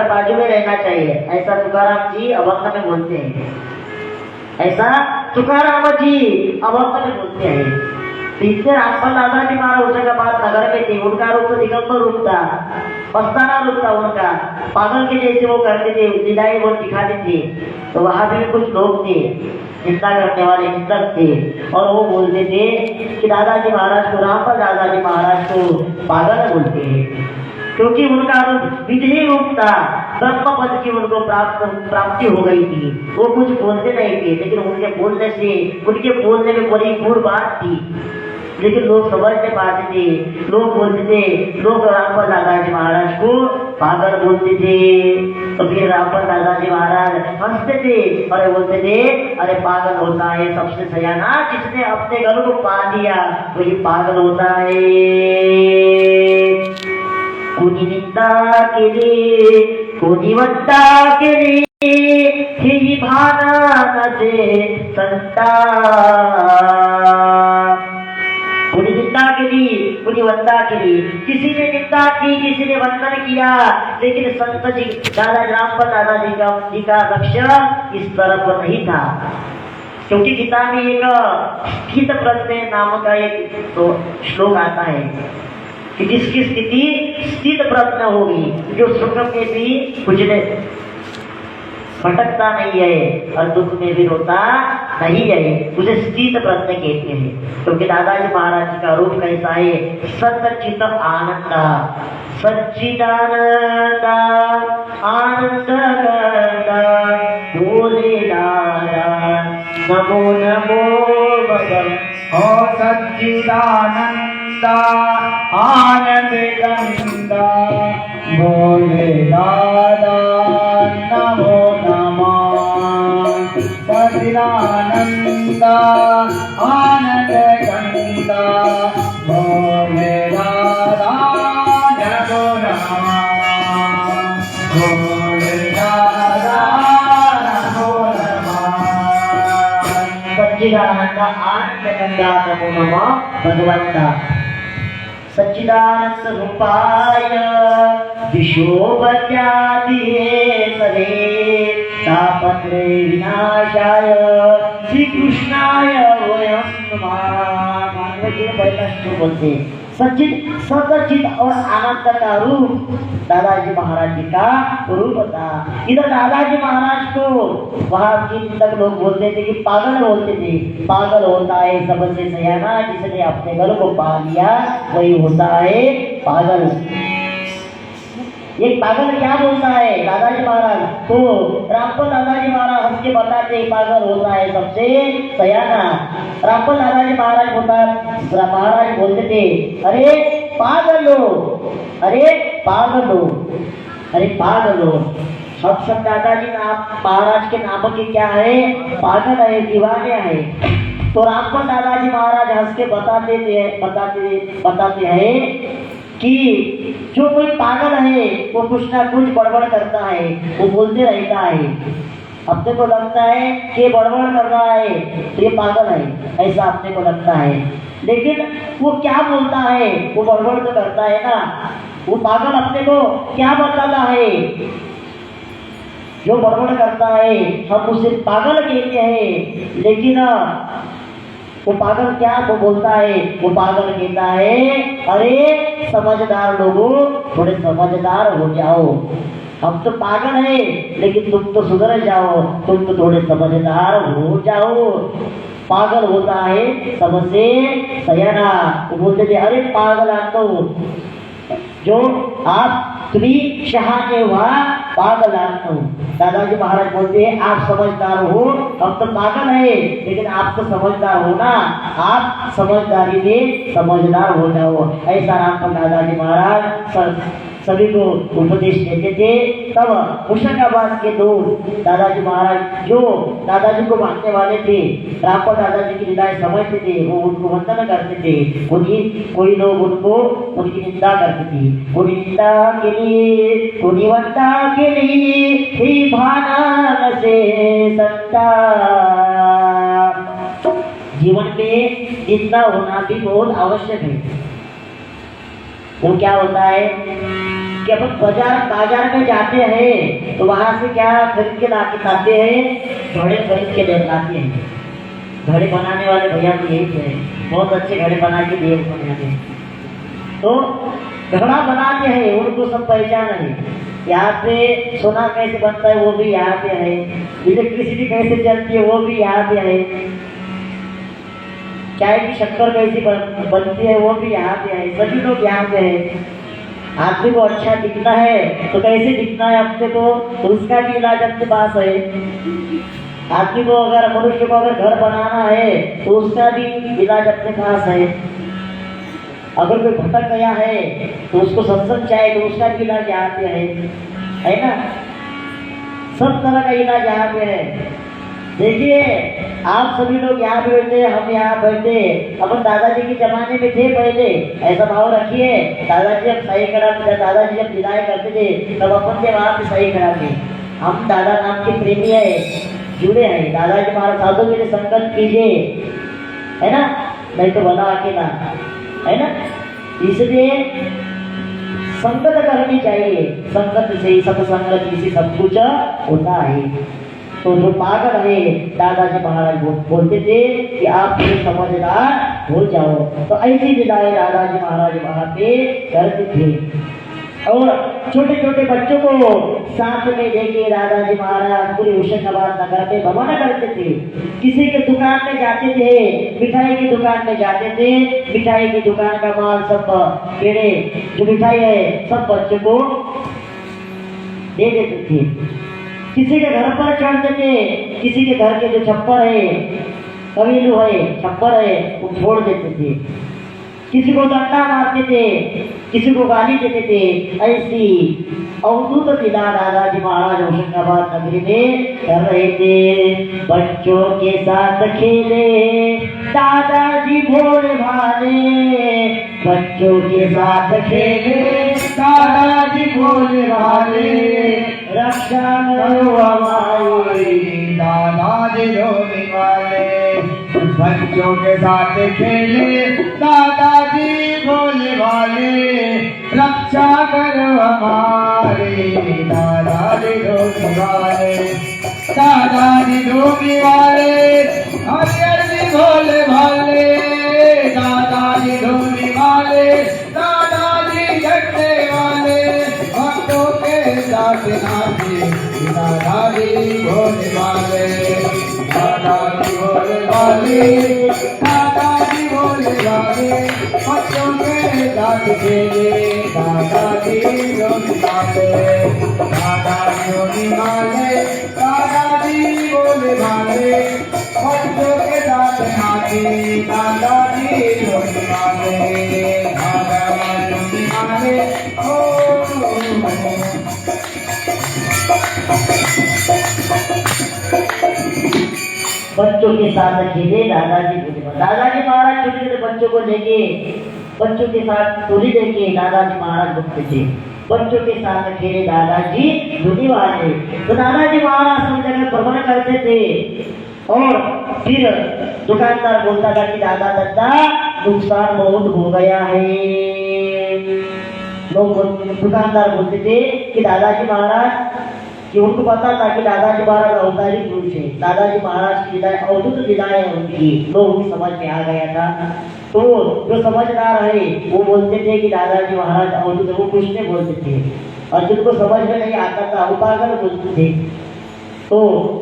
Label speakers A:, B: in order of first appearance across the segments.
A: बाजू में रहना चाहिए, ऐसा तुकाराम जी अभंग में बोलते हैं। ऐसा तुकाराम जी अभंग में बोलते हैं। इतने रामपाल दादा जी महाराज होशंगाबाद नगर में थे। उनका रूप तो दिगंबर रूप था, मस्ताना रूप था उनका। पागल के जैसे वो करते थे, दिलाई वो दिखाते थे। तो वहां भी कुछ लोग थे चिंता करने वाले मित्रक थे, और वो बोलते थे कि दादाजी महाराज को, रामपाल दादाजी महाराज को पागल बोलते हैं, क्योंकि उनका रूप विधि रूप था। ब्रह्म पद की उनको प्राप्ति हो गई थी। वो कुछ बोलते नहीं थे, लेकिन उनके बोलने में बड़ी गूढ़ बात थी, लेकिन लोग समझ नहीं पाते थे। लोग बोलते थे, लोग रामपाल दादाजी महाराज को पागल बोलते थे। तो फिर रामपाल दादाजी महाराज हंसते थे और बोलते थे, अरे पागल होता है सबसे सयाना जिसने अपने गल को पा लिया, वही पागल होता है। कोणी निंदा केली, कोणी वंदा केली, ही भाना नसे संता। कोणी निंदा केली, कोणी वंदा केली, किसी ने निंदा की, किसी ने वंदन किया, लेकिन संत जी दादा रामपाल दादाजी का लक्ष्य इस तरफ नहीं था। क्योंकि गीता में एक स्थित प्रज्ञ नाम का एक तो श्लोक आता है कि जिसकी स्थिति स्थित प्रज्ञ होगी, जो सुख में भी कुछ भटकता नहीं है और दुख में भी रोता नहीं है, उसे स्थित प्रज्ञ कहते हैं। क्योंकि दादाजी महाराज जी का रूप कैसा है, सच्चित आनंद, सच्चिदानंद आनंद बोले नमो नमो भगवान।
B: ओ सच्चिदानंद आनंद गंगा बोले दादा नमो नमः। सच्चिदानंद आनंद गंगा बोले दादा नमो नमः। बोले दादा नमो नमः।
A: सच्चिदानंद आनंद गंगा नमो नमः भगवंता। सच्चिदानंद रूपाय विशोभत्यादिहे सरे, तापत्रे विनाशाय श्री कृष्णाय वयं नमः। पहला श्लोक बोलते सचित और आनंद का रूप दादाजी महाराज जी का रूप था। इधर दादाजी महाराज को वहां जिन तक लोग बोलते थे कि पागल बोलते थे। पागल होता है सबसे सयाना जिसने अपने घर को पा लिया, वही होता है पागल। एक पागल क्या बोलता है दादाजी महाराज तो रामपाल दादाजी महाराज हंस के बताते पागल होता है सबसे सयाना। रामपाल दादाजी महाराज बोलते थे, अरे पागल हो, अरे पागल हो, अरे पागल हो। सब दादाजी महाराज के नाम के क्या है, पागल है, दीवाने है। तो रामपाल दादाजी महाराज हंस के बताते हैं कि जो कोई पागल है वो कुछ ना कुछ गड़बड़ करता है, वो बोलते रहता है। अपने को लगता है कि गड़बड़ कर रहा है तो ये पागल है, ऐसा अपने को लगता है। लेकिन वो क्या बोलता है, वो गड़बड़ तो करता है ना। वो पागल अपने को क्या बताता है, जो गड़बड़ करता है हम उसे पागल कहते हैं। लेकिन वो पागल क्या वो बोलता है, वो पागल कहता है, अरे समझदार लोगों थोड़े समझदार हो जाओ। हम तो पागल है लेकिन तुम तो सुधर जाओ, तुम तो थोड़े समझदार हो जाओ। पागल होता है सबसे सयाना। वो बोलते थे, अरे पागल तो जो आप तुम्हें शहाने हुआ पागल हो। दादाजी महाराज बोलते हैं, आप समझदार हो, हम तो पागल है लेकिन आप तो समझदार हो ना, आप समझदारी में समझदार हो जाओ। ऐसा रामपाल दादाजी महाराज सभी को उपदेश देते थे। तब होशंगाबाद के दो दादाजी महाराज जो दादाजी को मानने वाले थे, रामपाल दादाजी की लीलाएं समझते थे, वो उनको वंदन करते थे। कोई लोग उनको उनकी निंदा करते थे। कोई निंदा के लिए, कोई वंदा के लिए, ही भाना से संता। जीवन में निंदा होना भी बहुत आवश्यक है। वो क्या होता है, कि अपन बाजार में जाते हैं तो वहां से क्या खरीद के ला के खाते हैं, घड़े खरीद के ले लाते हैं। घड़े बनाने वाले भैया तो यही थे, बहुत अच्छे घड़े बना के दिए उन्होंने। तो घड़ा बनाते हैं, उनको सब पहचान है। यहाँ पे सोना कैसे बनता है वो भी यहाँ पे है, इलेक्ट्रिसिटी कैसे चलती है वो भी यहाँ पे है, चाय की शक्कर कैसी बनती है वो भी यहाँ पे है, सभी लोग यहाँ पे है। आदमी को अच्छा दिखना है तो कैसे दिखना है अपने को, तो उसका भी इलाज अपने पास है। आदमी को अगर, मनुष्य को अगर घर बनाना है तो उसका भी इलाज अपने पास है। अगर कोई भटक गया है तो उसको सत्संग चाहिए तो उसका भी इलाज यहाँ पे है ना। सब तरह का इलाज यहाँ पे है। देखिए आप सभी लोग यहाँ पे बैठे, हम यहाँ बैठे, अपन दादाजी के जमाने में थे पहले, ऐसा भाव रखिए। दादाजी जब सही कराते, दादाजी जब विदाई करते थे तब अपन के वहाँ पे सही कराते। हम दादा नाम के प्रेमी है, जुड़े हैं। दादाजी महाराज साधु मेरे संकल्प कीजिए, है ना, नहीं तो भला अकेला, है ना। इसलिए संगत करनी चाहिए, संगत से ही सत्संगत से सब कुछ होता है। तो जो पागल है, दादाजी महाराज बोलते थे कि आप समझदार हो जाओ, तो ऐसी विदाई दादाजी महाराज वहाँ पे करते थे। और छोटे छोटे बच्चों को साथ में लेके दादाजी महाराज पूरे होशंगाबाद नगर में भ्रमण करते थे। किसी के दुकान में जाते थे, मिठाई की दुकान में जाते थे, मिठाई की दुकान का माल सब पेड़े जो मिठाई है सब बच्चों को दे देते थे। किसी के घर पर चढ़ते थे, किसी के घर के जो छप्पर है, कबीलू है, छप्पर है, वो छोड़ देते थे। किसी को डंडा मारते थे, किसी को गाली देते थे। ऐसी अवधूत लीला दादाजी महाराज होशंगाबाद नगरी में कर रहे थे। बच्चों के साथ खेले दादाजी भोले भाले, बच्चों के साथ खेले दादाजी भोले भाले, रक्षा करो हमारी दादाजी रोने वाले। बच्चों के साथ खेले दादाजी भोले भाले, रक्षा करो हमारे दादाजी रोने वाले, दादाजी रोने वाले, हरिहर भोले भाले, दादाजी रोने वाले, दादाजी झंडे वाले, भक्तों के साथ नाचे दादाजी भोले वाले, दादाजी भोले वाले, दादाजी भोले वाले, बच्चों के साथ खेले दादाजी रोने वाले, दादाजी रोने वाले, दादाजी भोले वाले, बच्चों के साथ नाचे दादाजी रोने वाले, दादाजी रोने वाले। बच्चों के साथ खेले दादाजी भोले भाले। दादाजी महाराज छोटे छोटे बच्चों को लेके, बच्चों के साथ टोली लेके दादाजी महाराज घूमते थे। बच्चों के साथ खेले दादाजी भोले वाले। तो दादाजी महाराज सब जगह भ्रमण करते थे। और फिर दुकानदार बोलता था कि दादा दादा नुकसान बहुत हो गया है। लोग दुकानदार बोलते थे कि दादाजी महाराज, कि उनको पता था कि दादाजी महाराज अवतारी पुरुष है, दादाजी महाराज की लीलाएं अवधूत लीलाएं हैं उनकी, लोगों की समझ में आ गया था। तो जो समझदार है वो बोलते थे कि दादाजी महाराज अवधूत, वो कुछ नहीं बोलते थे। और जिनको समझ में नहीं आता था वो पागल बोलते थे। तो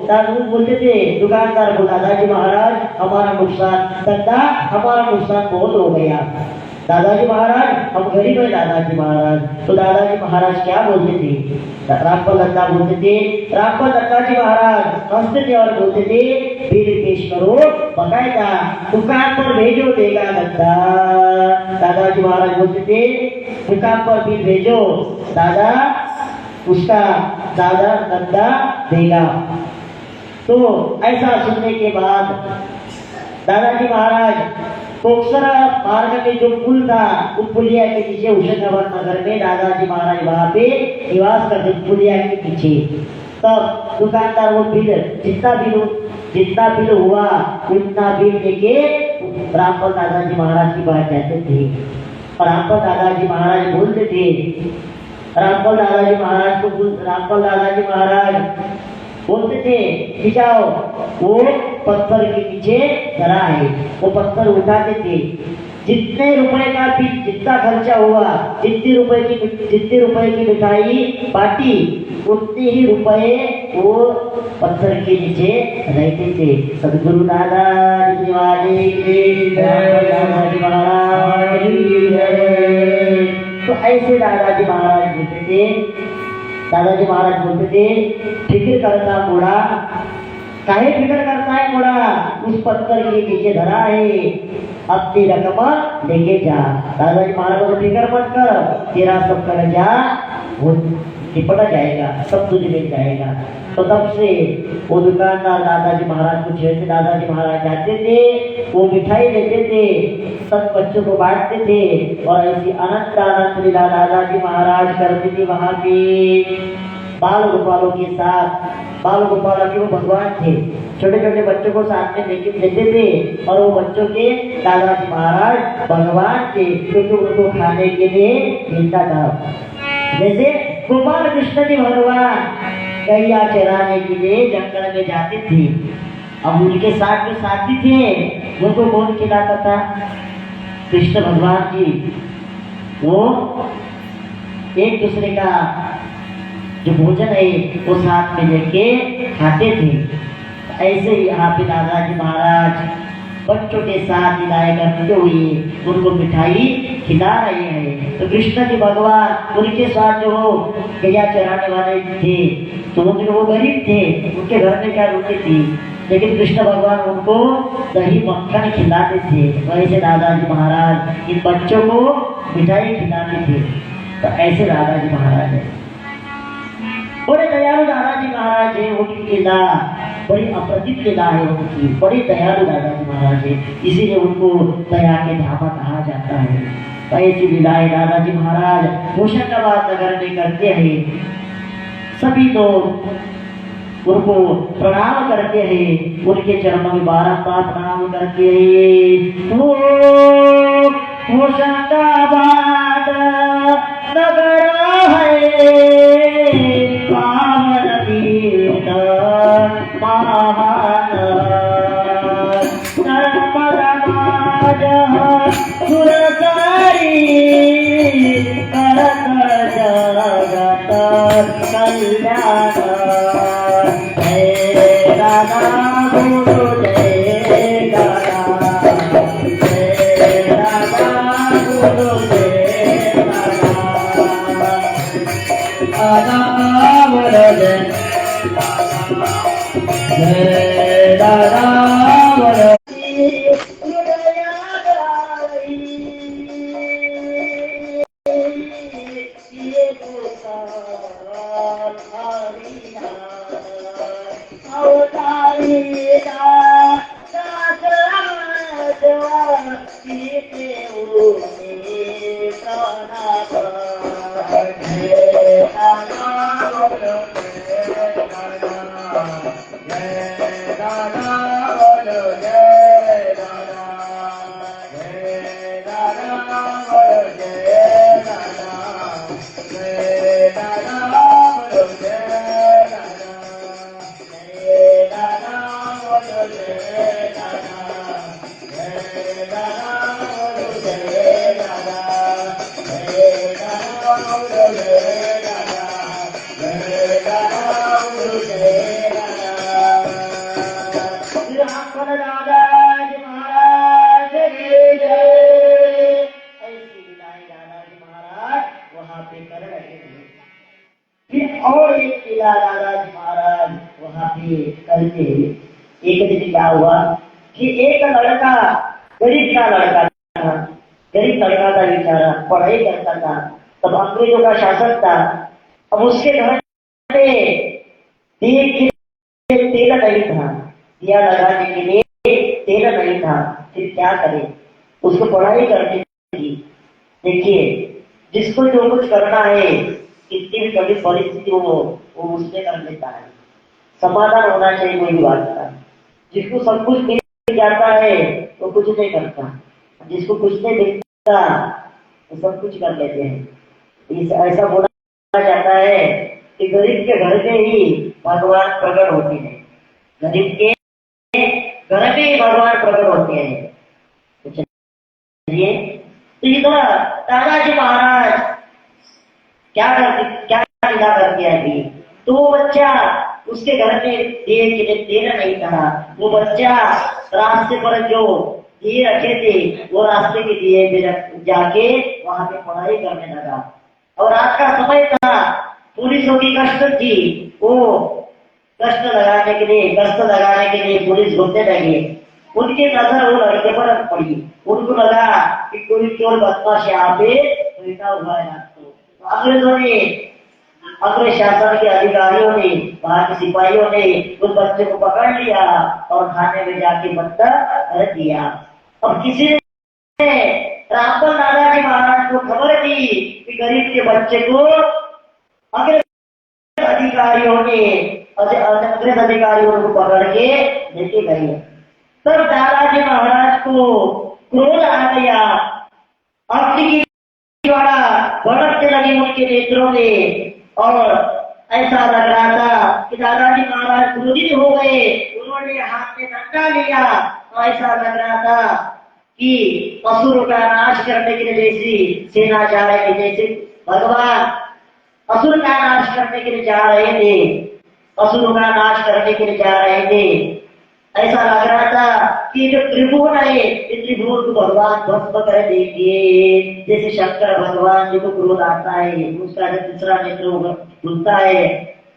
A: दादू बोलते थे दुकानदार को, दादाजी महाराज हमारा नुकसान, धंधा हमारा नुकसान बहुत हो गया। दादाजी महाराज हम गरीब है दादाजी महाराज। तो दादाजी महाराज क्या बोलते थे? रामपाल दत्ता बोलते थे। रामपाल दत्ता जी महाराज हंसते थे और बोलते थे बिल पेश करो, बकायदा दुकान पर भेजो देगा दत्ता। दादाजी महाराज बोलते थे दुकान पर बिल भेजो दादा, उसका दादा दत्ता देगा। तो ऐसा सुनने के बाद दादाजी महाराज कोकसरा मार्ग में जो पुल था, उस पुलिया के पीछे होशंगाबाद नगर में दादाजी महाराज वहाँ पे निवास करते, पुलिया के पीछे। तब दुकानदार वो बिल, जितना बिल हुआ उतना बिल लेके रामपाल दादाजी महाराज की बात कहते थे। और रामपाल दादाजी महाराज बोलते थे रामपाल दादाजी महाराज को रामपाल दादाजी महाराज बोलते थे कि जाओ वो पत्थर के पीछे धरा है, वो पत्थर उठाते थे, जितने रुपए का भी जितना खर्चा हुआ, जितने रुपए की मिठाई बांटी, उतने ही रुपए वो पत्थर के नीचे रहते थे। सदगुरु दादाजी महाराज की जय। तो ऐसे दादाजी महाराज बोलते थे, दादाजी महाराज बोलते थे, फिक्र करता मुड़ा, काहे फिक्र करता है मुड़ा, उस पत्थर के नीचे धरा है, अपनी रकम लेके जा। दादाजी महाराज को फिक्र मत कर, तेरा सब कर्जा वो निपटा जाएगा, सब तुझे मिल जाएगा। तो तब से वो दुकानदार दादाजी महाराज को छेड़ते, दादाजी महाराज जाते थे, वो मिठाई देते थे, सब बच्चों को बांटते थे, और ऐसी अनंत अनंत लीला दादाजी महाराज करते थे वहां पे बाल गोपालों के साथ। बाल गोपाल के वो भगवान थे, छोटे छोटे बच्चों को साथ में लेके देते थे, और वो बच्चों के दादाजी महाराज भगवान थे, क्योंकि उनको खाने के लिए मिलता था। जैसे गोपाल कृष्ण जी भगवान गैया चराने के लिए जंगल में जाते थे, अब उनके साथ जो साथी थे उनको कौन खिलाता था? कृष्ण भगवान जी। वो एक दूसरे का जो भोजन है वो साथ में लेके खाते थे। ऐसे ही यहाँ पे दादाजी महाराज बच्चों के साथ विदाई करते हुए उनको मिठाई खिला रहे हैं। तो कृष्ण जी भगवान उनके साथ जो हो गैया चराने वाले थे, तो उनके वो गरीब थे, उनके घर में क्या रोटी थी, लेकिन कृष्ण भगवान उनको दही मक्खन खिलाते थे। वैसे दादाजी महाराज इन बच्चों को मिठाई खिलाते थे। तो ऐसे दादाजी महाराज है, बड़े दयालु दादाजी महाराज है। उनकी लीला बड़ी अप्रतिम लीला है उनकी, बड़ी दयालु दादाजी महाराज है, इसीलिए उनको दया के धामा कहा जाता है। ऐसी लीलाएं दादाजी महाराज होशंगाबाद नगर में करते हैं। सभी लोग उनको प्रणाम करते हैं, उनके चरणों में बारंबार प्रणाम करते हैं। होशंगाबाद नगर है पावन तीर्थ महान, नर्मदा माज सुरसारी करत जगत कल्याण। जय दादा गुरु जय दादा, जय दादा गुरु जय दादा बोलो जय दादा बोलो। और एक लीला दादाजी महाराज वहां पे करके, एक दिन क्या हुआ कि एक लड़का, गरीब का लड़का था, गरीब लड़का था बेचारा, पढ़ाई करता था, तब अंग्रेजों का शासन था। अब उसके घर में तेल नहीं था, दिया लगाने के लिए तेल नहीं था, फिर क्या करे, उसको पढ़ाई करनी थी। देखिए, जिसको जो कुछ करना है, कितनी भी कभी परिस्थिति हो वो उसने कर लेता है, समाधान होना चाहिए कोई भी बात का। जिसको सब कुछ मिल जाता है वो कुछ नहीं करता, जिसको कुछ नहीं मिलता वो सब कुछ कर लेते हैं। ऐसा होना जाता है कि गरीब के घर में ही भगवान प्रकट होते हैं, गरीब के घर में ही भगवान प्रकट होते हैं। तो चलिए, तो इधर दादाजी महाराज क्या लीला करते हैं अभी। तो वो बच्चा उसके घर में देना नहीं था, वो बच्चा रास्ते पर जो दिए रखे थे वो रास्ते के दिए पे जाके वहां पे पढ़ाई करने लगा। और रात का समय था, पुलिसों की गश्त थी, वो गश्त लगाने के लिए पुलिस घूमने लगे। उनकी नजर वो लड़के पर पड़ी, उनको लगा कि कोई चोर बदमाश यहाँ पे बैठा हुआ है। तो अंग्रेजों ने, अंग्रेज शासन के अधिकारियों ने, वहां के सिपाहियों ने उस बच्चे को पकड़ लिया और थाने में जाके बंद कर दिया। अब किसी ने रामपाल दादाजी महाराज को खबर दी कि गरीब के बच्चे को अंग्रेज अधिकारियों ने को पकड़ के लेके गए। तब दादाजी महाराज को क्रोध आ गया, अग्नि की ज्वाला भड़कने लगी उनके नेत्रों में, और ऐसा लग रहा था कि दादाजी महाराज क्रोधित हो गए। उन्होंने हाथ में डंडा लिया और ऐसा लग रहा था कि असुरों का नाश करने के लिए जैसी सेना जा रही थी, जैसे भगवान असुर का नाश करने के लिए जा रहे थे, असुरों का नाश करने के लिए जा रहे थे। ऐसा लग रहा था कि जो त्रिभुवन है, इस त्रिभुवन को भगवान ध्वस्त कर देंगे। जैसे शंकर भगवान जी को क्रोध आता है, उसका जो तीसरा नेत्र खुलता है,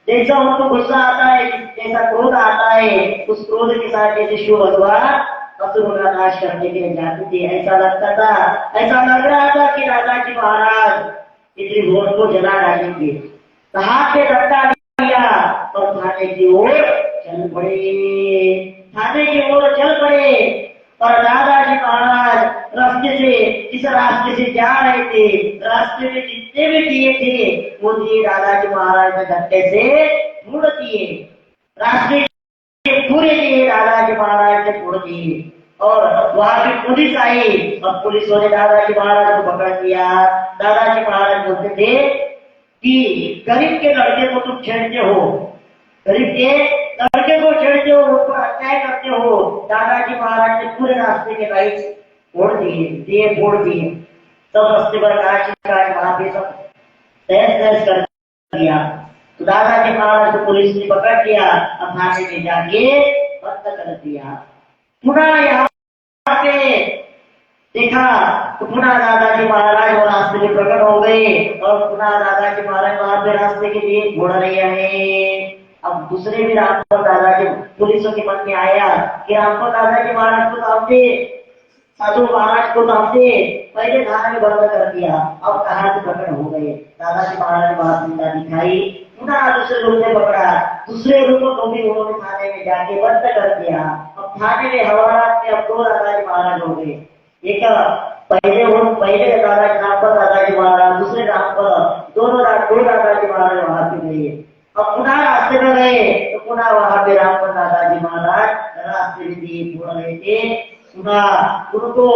A: जैसा उनको गुस्सा आता है, जैसा क्रोध आता है, उस क्रोध के साथ जैसे शिव भगवान असुरों का नाश करने के लिए जाते थे। ऐसा लगता था, ऐसा लग रहा था कि दादाजी महाराज त्रिभुवन को जला डालेंगे। हाथ में डंडा लिया और थाने की ओर चल पड़े। और दादाजी महाराज इस रास्ते से जा रहे थे, रास्ते में जितने भी दिए थे वो दिए दादाजी महाराज ने डंडे से फोड़ दिए। रास्ते के पूरे दिए दादाजी महाराज ने फोड़ दिए। और वहां की पुलिस आई और पुलिस ने दादाजी महाराज को पकड़ लिया। दादाजी महाराज बोलते थे कि गरीब के लड़के को तुम छेड़ते हो, गरीब के लड़के को छेड़ते हो, उसको अन्याय करते हो। दादाजी महाराज ने पूरे रास्ते के लाइट फोड़ दिए। सब रास्ते पर काट वहां पे सब तहस कर दिया। तो दादाजी महाराज को पुलिस ने पकड़ लिया और थाने में जाके बंद कर दिया। पुनः यहाँ पे देखा तो पुनः दादाजी महाराज वो रास्ते में प्रकट हो गए और पुनः दादाजी महाराज वहां पे रास्ते के लिए घोड़ रहे हैं। अब दूसरे भी रामपाल दादाजी, पुलिसों के मन में आया कि रामपाल दादाजी महाराज को तो हमने, साधु महाराज को तो हमने पहले थाने में बंद कर दिया, अब कहाँ से प्रकट हो गए। दादाजी महाराज ने बात चिंता दिखाई, पुनः दूसरे रूप में पकड़ा, दूसरे रूप को भी उन्होंने थाने में जाके बंद कर दिया। अब थाने में हवालात में अब दो दादाजी महाराज हो गए। एक पहले दादाजी रामपाल दादाजी महाराज, दूसरे रामपाल, दो दादाजी महाराज वहां पे गए। अब पुनः रास्ते में गए तो पुनः वहां पे रामपाल दादाजी महाराज रास्ते में दिए फोड़ रहे थे। पुनः उनको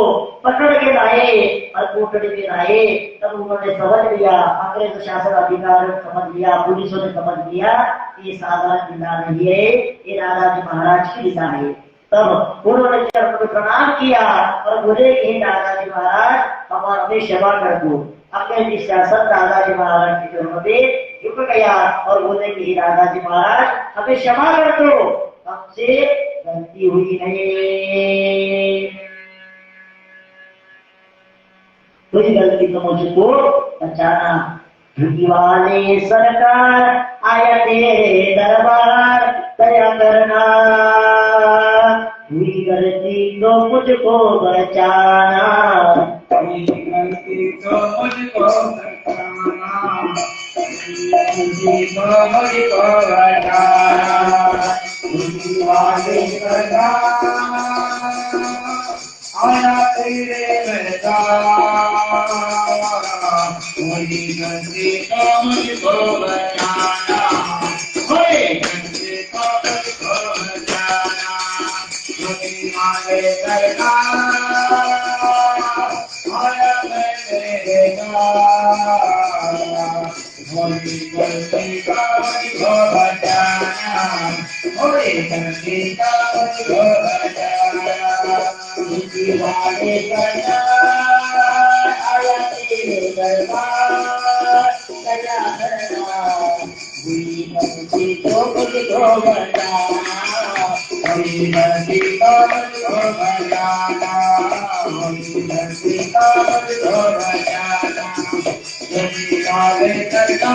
A: पकड़ के लाए और कोठड़ी में लाए। तब उन्होंने समझ लिया, अंग्रेज शासन अधिकारी ने समझ लिया, पुलिसों ने समझ लिया कि ये साधारण लीला नहीं है, ये दादाजी महाराज की लीला है। तब उन्होंने चरण में प्रणाम किया और बोले कि दादाजी महाराज हमें क्षमा कर दो। अंग्रेजी शासन दादाजी महाराज के चरणों में झुक गया और बोले कि दादाजी महाराज हमें क्षमा कर दो, हमसे गलती हुई नहीं, कोई गलती तो मुझको बचाना। झुकी वाले सरकार आया तेरे दरबार, दया करना, हुई गलती तो मुझको बचाना,
B: हुई गलती तो मुझको बचाना, मुझको बचाना। झुकी वाले सरकार आया तेरे दरबार, हुई गलती तो मुझको बचाना, हुई गलती तो मुझको बचाना। झुकी वाले सरकार आया तेरे दरबार, मोरी गलती का मुझको बचाना, मोरी गलती का मुझको बचाना, मुझकी वादे करना आया तेरे दरबार, सजा करना हुई गलती को मुझको बचाना, हुई गलती को मुझको बचाना, हुई गलती को मुझको बचाना, मुझकी वादे करना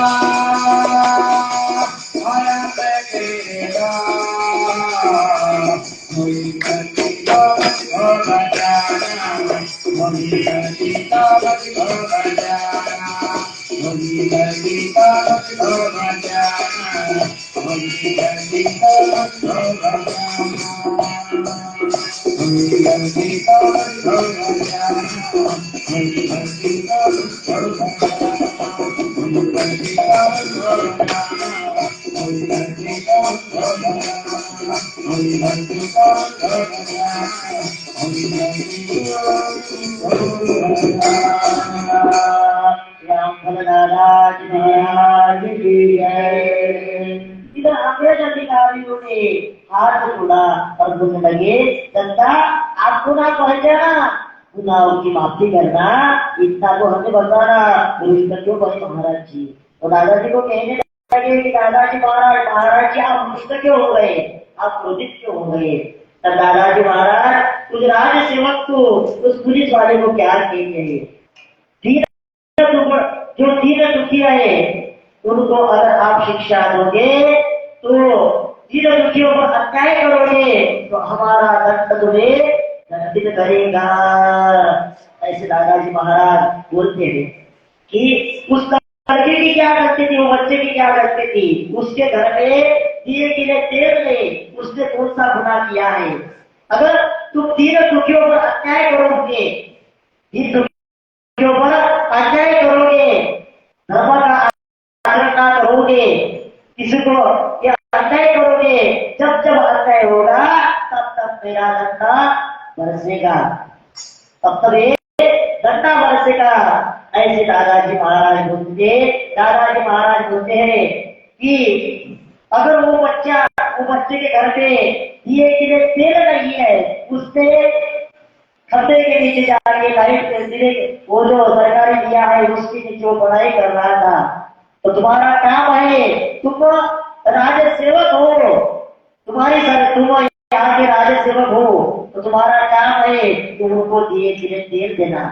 B: आया मैं तेरा, हुई गलती को मुझको बचाना, हुई गलती को मुझको बचाना, हुई गलती को मुझको बचाना, हुई गलती को मुझको बचाना, हुई गलती को मुझको बचाना, हुई गलती को मुझको बचाना, हुई गलती को मुझको बचाना, हुई गलती को मुझको बचाना, हुई गलती को मुझको बचाना, हुई गलती को मुझको बचाना।
A: राम भगवान महाराज की जय। इधर अंग्रेज अधिकारियों ने हाथ जोड़ा और बोलने लगे, जनता आप गुनाह पहुंचे ना, गुनाहों की माफी करना, इतना तो हमें बताना, तो इसका क्यों कहे महाराज जी। तो दादाजी को कहने लगे कि दादाजी महाराज, महाराज जी आप रुष्ट क्यों हो गए, आप क्रोधित क्यों हो गए। तब दादाजी महाराज उस राज सेवक को, उस पुलिस वाले को क्या कहेंगे, जो दीन दुखिया है उनको अगर आप शिक्षा दोगे, तो दीन दुखियों पर अन्याय करोगे तो हमारा दंड तुम्हें दंडित करेगा। ऐसे दादाजी महाराज बोलते हैं कि उस लड़के की क्या करती थी, वो बच्चे की क्या करती थी, उसके घर में दिए गिरे तेल में उसने कौन सा गुनाह किया है। अगर तुम दीन दुखियों पर अन्याय करोगे, दीन दुखियों पर अन्याय करोगे, धर्म का आचरण ना करोगे, किसी को ये अन्याय करोगे, जब जब अन्याय होगा तब तब मेरा दंडा बरसेगा, तब तब ये दंडा बरसेगा। ऐसे दादाजी महाराज बोलते हैं कि अगर वो बच्चे के घर पे दिए के लिए तेल नहीं है, उससे खंबे के नीचे जाके लाइट दिए, वो जो सरकारी दिया है उसके नीचे वो पढ़ाई कर रहा था, तो तुम्हारा काम है, तुम राज सेवक हो, तुम यहाँ के राज सेवक हो, तो तुम्हारा काम है तुम उनको दिए के लिए तेल देना,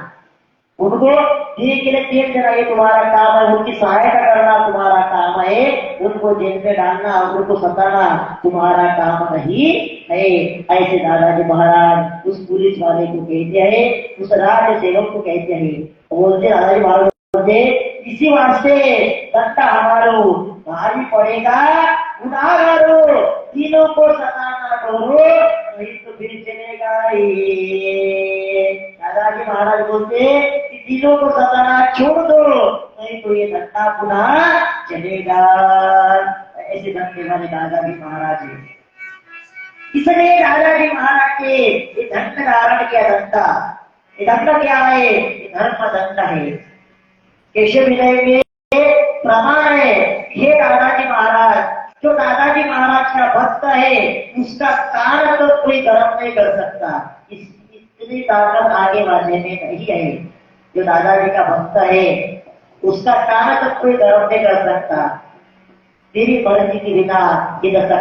A: उनको दिए के लिए तेल देना, ये तुम्हारा काम है, उनकी सहायता करना तुम्हारा काम है, उनको जेल में डालना, उनको सताना तुम्हारा काम नहीं है। ऐसे दादाजी महाराज उस पुलिस वाले को कहते हैं, उस राज सेवक को कहते हैं, बोलते दादाजी महाराज बोलते इसी वास्ते दंडा हमारो भारी पड़ेगा, गुनाहगारो तीनों को सताना करो, नहीं तो फिर चलेगा। दादाजी महाराज बोलते कि तीनों को सताना छोड़ दो, नहीं तो ये दंडा पुनः चलेगा। ऐसे दंडे वाले दादाजी महाराज है। इसलिए दादाजी महाराज के ये दंड धारण किया दंडा, ये दंड क्या है, ये धर्म दंड है, केशव विनय में प्रमाण है। ये दादाजी महाराज, जो दादाजी महाराज का भक्त है उसका कान तो कोई गर्म नहीं कर सकता, इतनी ताकत आगे वाले में नहीं है। जो दादाजी का भक्त है उसका कान तो कोई गर्म नहीं कर सकता, तेरी मर्जी के बिना ये सकता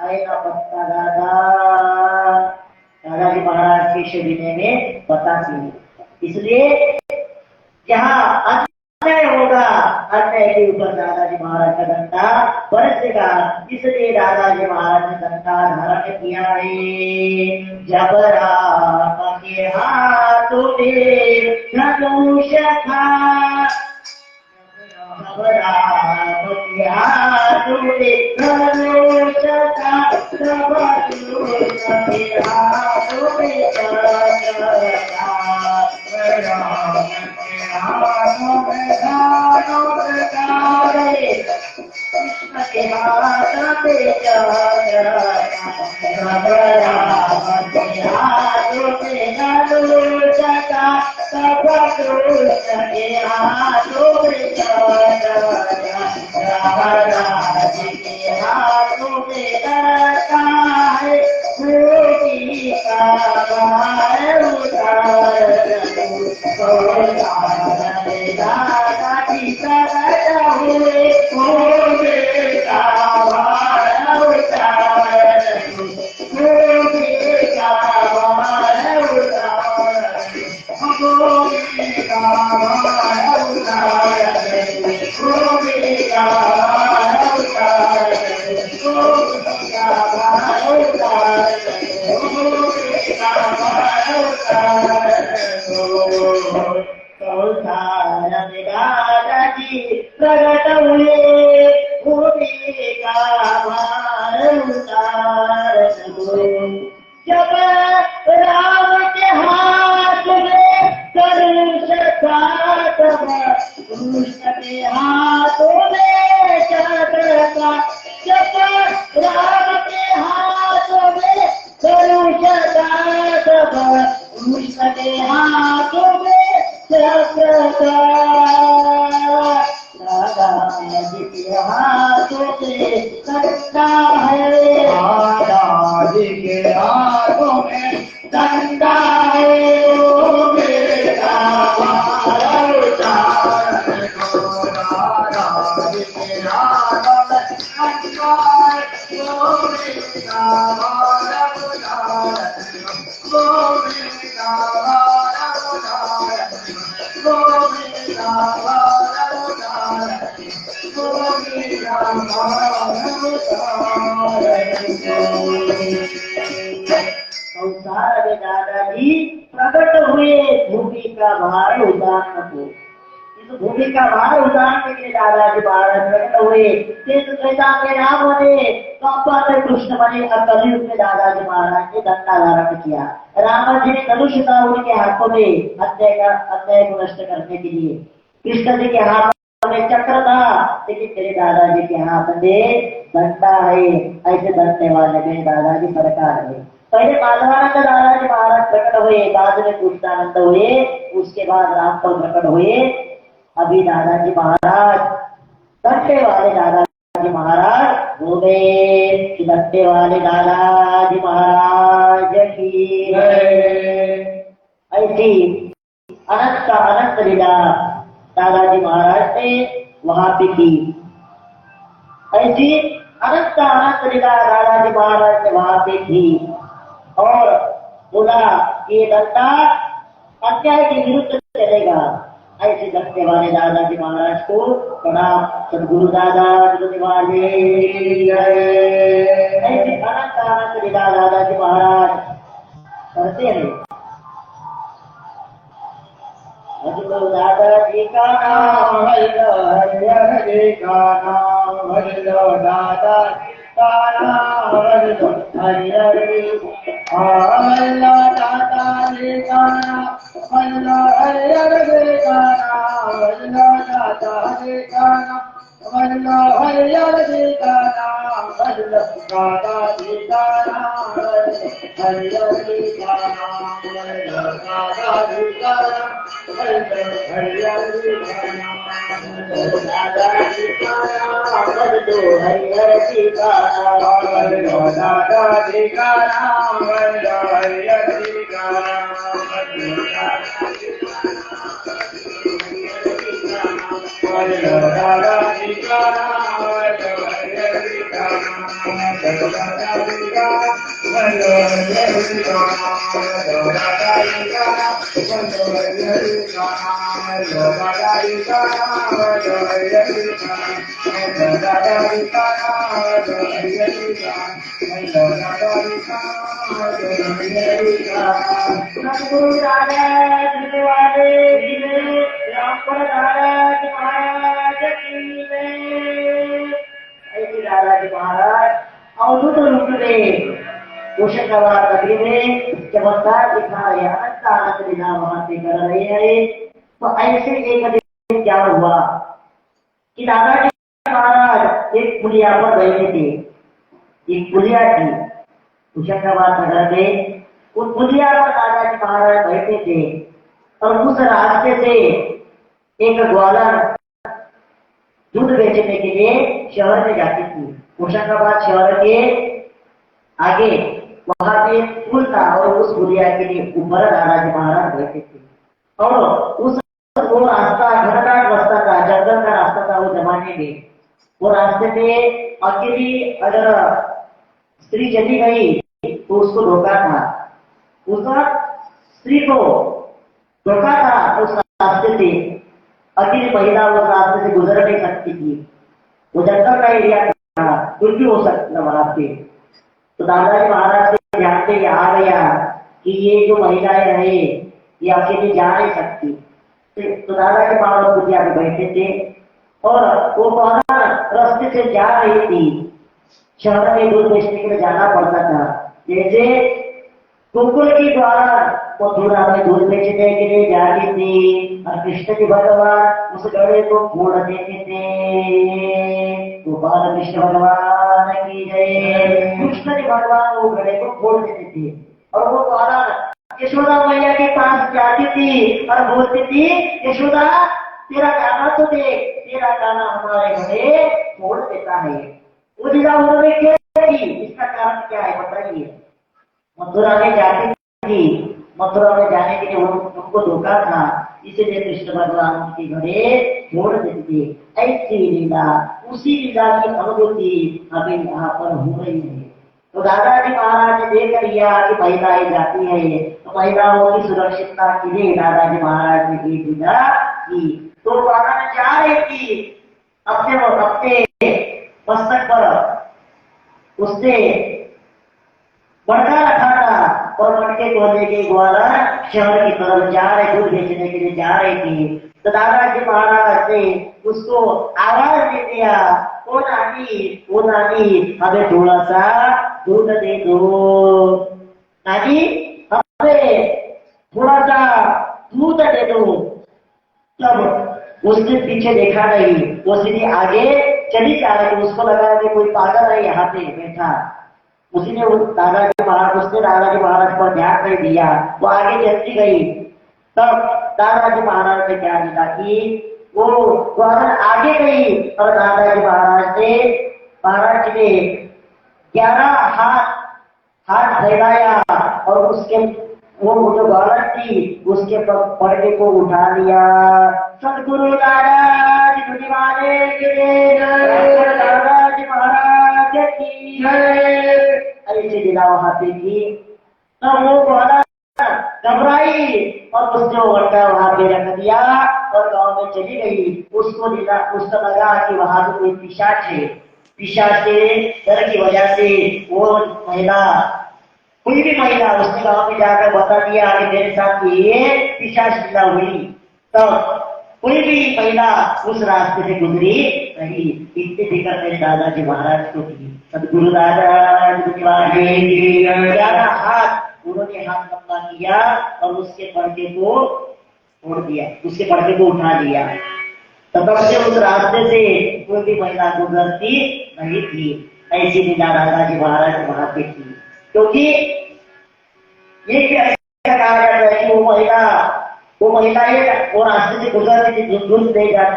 A: है ना पत्ता। दादाजी महाराज केशव विनय में बताते, इसलिए जहाँ अन्याय होगा, अन्याय के ऊपर दादाजी महाराज का दंडा बरसेगा, इसलिए दादाजी महाराज ने दंडा धारण किया है। जब राम के हाथों में धनुष था, जब राम के हाथों में धनुष था, तब कृष्ण के हाथों में चक्र था। राम हाथों में धनुष धारे, कृष्ण के हाथ में चक्र था। जब राम के हाथों में धनुष था, तब कृष्ण के हाथों में राधा जी के हाथों में लड़का है गोपी का भार उतार दादा जी प्रकट हुए गोपी का भार उतार गोपी का भार उतार गोपी का भार उतार गोपी का भार उतार गोपी का भार उतार गोपी का भार उतार दादाजी प्रकट हुए गोपी का भार उतार जब राम के हाथ में धनुष था तब कृष्ण के हाथों में चक्र था जब राम के हाथों में धनुष था तब कृष्ण के हाथों में चक्र था दादाजी के हाथों में डंडा है
B: दादाजी के हाथों में डंडा है ओ मेरा भार उतार दादाजी के हाथों में डंडा है ओ मेरा भार उतार ओ मेरा भार उतार ओ मेरा भार उतार
A: संसार में दादाजी प्रकट हुए भूमि का भार उतारने को इस भूमि का भार उतारने के लिए दादाजी महाराज प्रकट हुए त्रेता में राम बने द्वापर में कृष्ण बने और कलयुग में दादाजी महाराज ने दंडा धारण किया रावण जी ने धनुष था उनके हाथों में अन्याय को नष्ट करने के लिए कृष्ण जी के हाथ में चक्र था लेकिन तेरे दादाजी के हाथ में डंडा है ऐसे डरने वाले में दादाजी सरकार है पहले माधवानंद दादाजी महाराज प्रकट हुए बाद में कृष्णानंद हुए उसके बाद रामपुर प्रकट हुए अभी दादाजी महाराज डंडे वाले दादाजी महाराज हो गए डंडे वाले दादाजी महाराज की ऐसी अनंत लीला दादाजी महाराज ने वहां पे की ऐसी अनंत लीला दादाजी महाराज ने वहां पे की और बोला ये डंडा अन्याय के विरुद्ध चलेगा ऐसे डंडे वाले दादाजी महाराज को प्रणाम सदगुरु दादा वाले ऐसी अनंत लीला दादाजी महाराज करते हैं भजलो दादाजी का नाम
B: भजलो हरिहर का नाम भजलो दादाजी का नाम भजलो हरिहर भजलो दादाजी का नाम भजलो हरिहर का नाम भजलो दादाजी का नाम भजलो हरिहर का नाम भजलो दादाजी का नाम हरिहर का नाम भजलो दादाजी का नाम दादाजी का नाम
A: भजलो हरिहर जी का नाम
B: दादाजी का नाम हरिहर जी का नाम दादाजी का नाम हरिहर जी का नाम दादाजी का हरिहर जी का नाम दादाजी का हरिहर जी का नाम दादाजी का हरिहर जी का नाम दादाजी का हरिहर जी का दादाजी का हरिहर जी का
A: सदगुरु दादाजी वाले रामपुर दादाजी महाराज की ऐसे दादाजी महाराज अवधूत रूप में होशंगाबाद नगरी में चमत्कार दिखा रहे अनंत आनंद लीला वहां से कर रहे हैं तो ऐसे एक दिन क्या हुआ कि दादाजी महाराज एक पुलिया पर बैठे थे एक पुलिया थी होशंगाबाद नगर में उस पुलिया पर दादाजी महाराज बैठे थे और उस रास्ते से एक ग्वालर दूध बेचने के लिए शहर में जाती थी। होशंगाबाद शहर के आगे वहां पे पुल था और उस पुलिया के लिए ऊपर दादाजी महाराज बैठे थे। और उस वो रास्ता घनघाट रास्ता था, जंगल का रास्ता था वो जमाने में। वो रास्ते पे अकेली अगर स्त्री चली गई तो उसको धोखा था, उसका स्त्री को धोखा था। उस रास्ते से अकेली महिला उस रास्ते से गुजर नहीं सकती थी। वो जंगल का एरिया था, कुछ भी हो सकता वहां पे। तो दादाजी महाराज के ध्यान पे आ गया कि ये जो महिलाएं रहे ये अकेली जा नहीं सकती। तो दादाजी महाराज कुटिया में बैठे थे और वो रास्ते से जा रही थी। शहर में दूध बेचने के लिए जाना पड़ता था। जैसे गोकुल के द्वारा मथुरा में दूध बेचने के लिए जाती थी और कृष्ण जी भगवान उस गड़े को फोड़ देते थे। गोपाल कृष्ण भगवान की जय। कृष्ण जी भगवान वो गड़े को फोड़ देते थे और वो द्वारा यशोदा मैया के पास जाती थी और बोलती थी, यशोदा तेरा गाना तो देख, तेरा गाना हमारे घड़े फोड़ देता है। वो लीला उन्होंने क्यों की, इसका कारण क्या है बताइए। मथुरा में जाती थी, मथुरा में जाने के लिए उनको धोखा था, इसलिए कृष्ण भगवान के घड़े छोड़ देते थे। ऐसी लीला, उसी लीला की अनुभूति हमें यहाँ पर हो रही है। तो दादाजी महाराज ने देख लिया कि महिलाएं जाती है, तो महिलाओं की सुरक्षितता के लिए दादाजी महाराज ने ये लीला की। तो बाबा जा रही थी अपने मस्तक पर उसने मटका रखा था और मटके को लेके ग्वालर शहर की तरफ जा रहे, दूध बेचने के लिए जा रही थी। तो दादाजी महाराज ने उसको आवाज दे दिया, ओ नानी, ओ नानी हमें थोड़ा सा दूध दे दो, नानी हमें थोड़ा सा दूध दे दो। तब उसने पीछे देखा नहीं, वो सीधी आगे चली जा रही। उसको लगा कि कोई पागल है यहाँ पे बैठा। उसने दादाजी महाराज पर ध्यान नहीं दिया, वो आगे चलती गई। तब दादाजी महाराज ने क्या लिखा कि वो ग्वालर आगे गई और दादाजी महाराज ने 11 हाथ फैलाया और उसके वो जो ग्वालर थी उसके पर्दे को उठा लिया। सदगुरु दादाजी दादाजी महाराज की ऐसी लीला वहां पे की। तब वो ग्वालर घबराई और उसने वरदा वहां पे रख दिया और गांव में चली गई। उसको लगा कि वहां पे कोई पिशाच है। पिशाच के डर की वजह से वो महिला, कोई भी महिला उसने गांव में जाकर बता दिया कि मेरे साथ ये पिशाच लीला हुई। तब कोई भी महिला उस रास्ते से गुजरी नहीं। इतनी फिक्र मेरे दादाजी महाराज को थी। सदगुरु दादाजी की 11 हाथ उन्होंने हाथ लंबा किया और उसके पर्दे को तोड़ दिया, उसके पर्दे को उठा लिया। तब से उस रास्ते से कोई भी महिला गुजरती नहीं थी। ऐसी लीला दादाजी महाराज वहां पे थी। क्योंकि ये क्या कहा जाता है कि वो महिलाएं वो रास्ते से गुजर रही थी दूध लेकर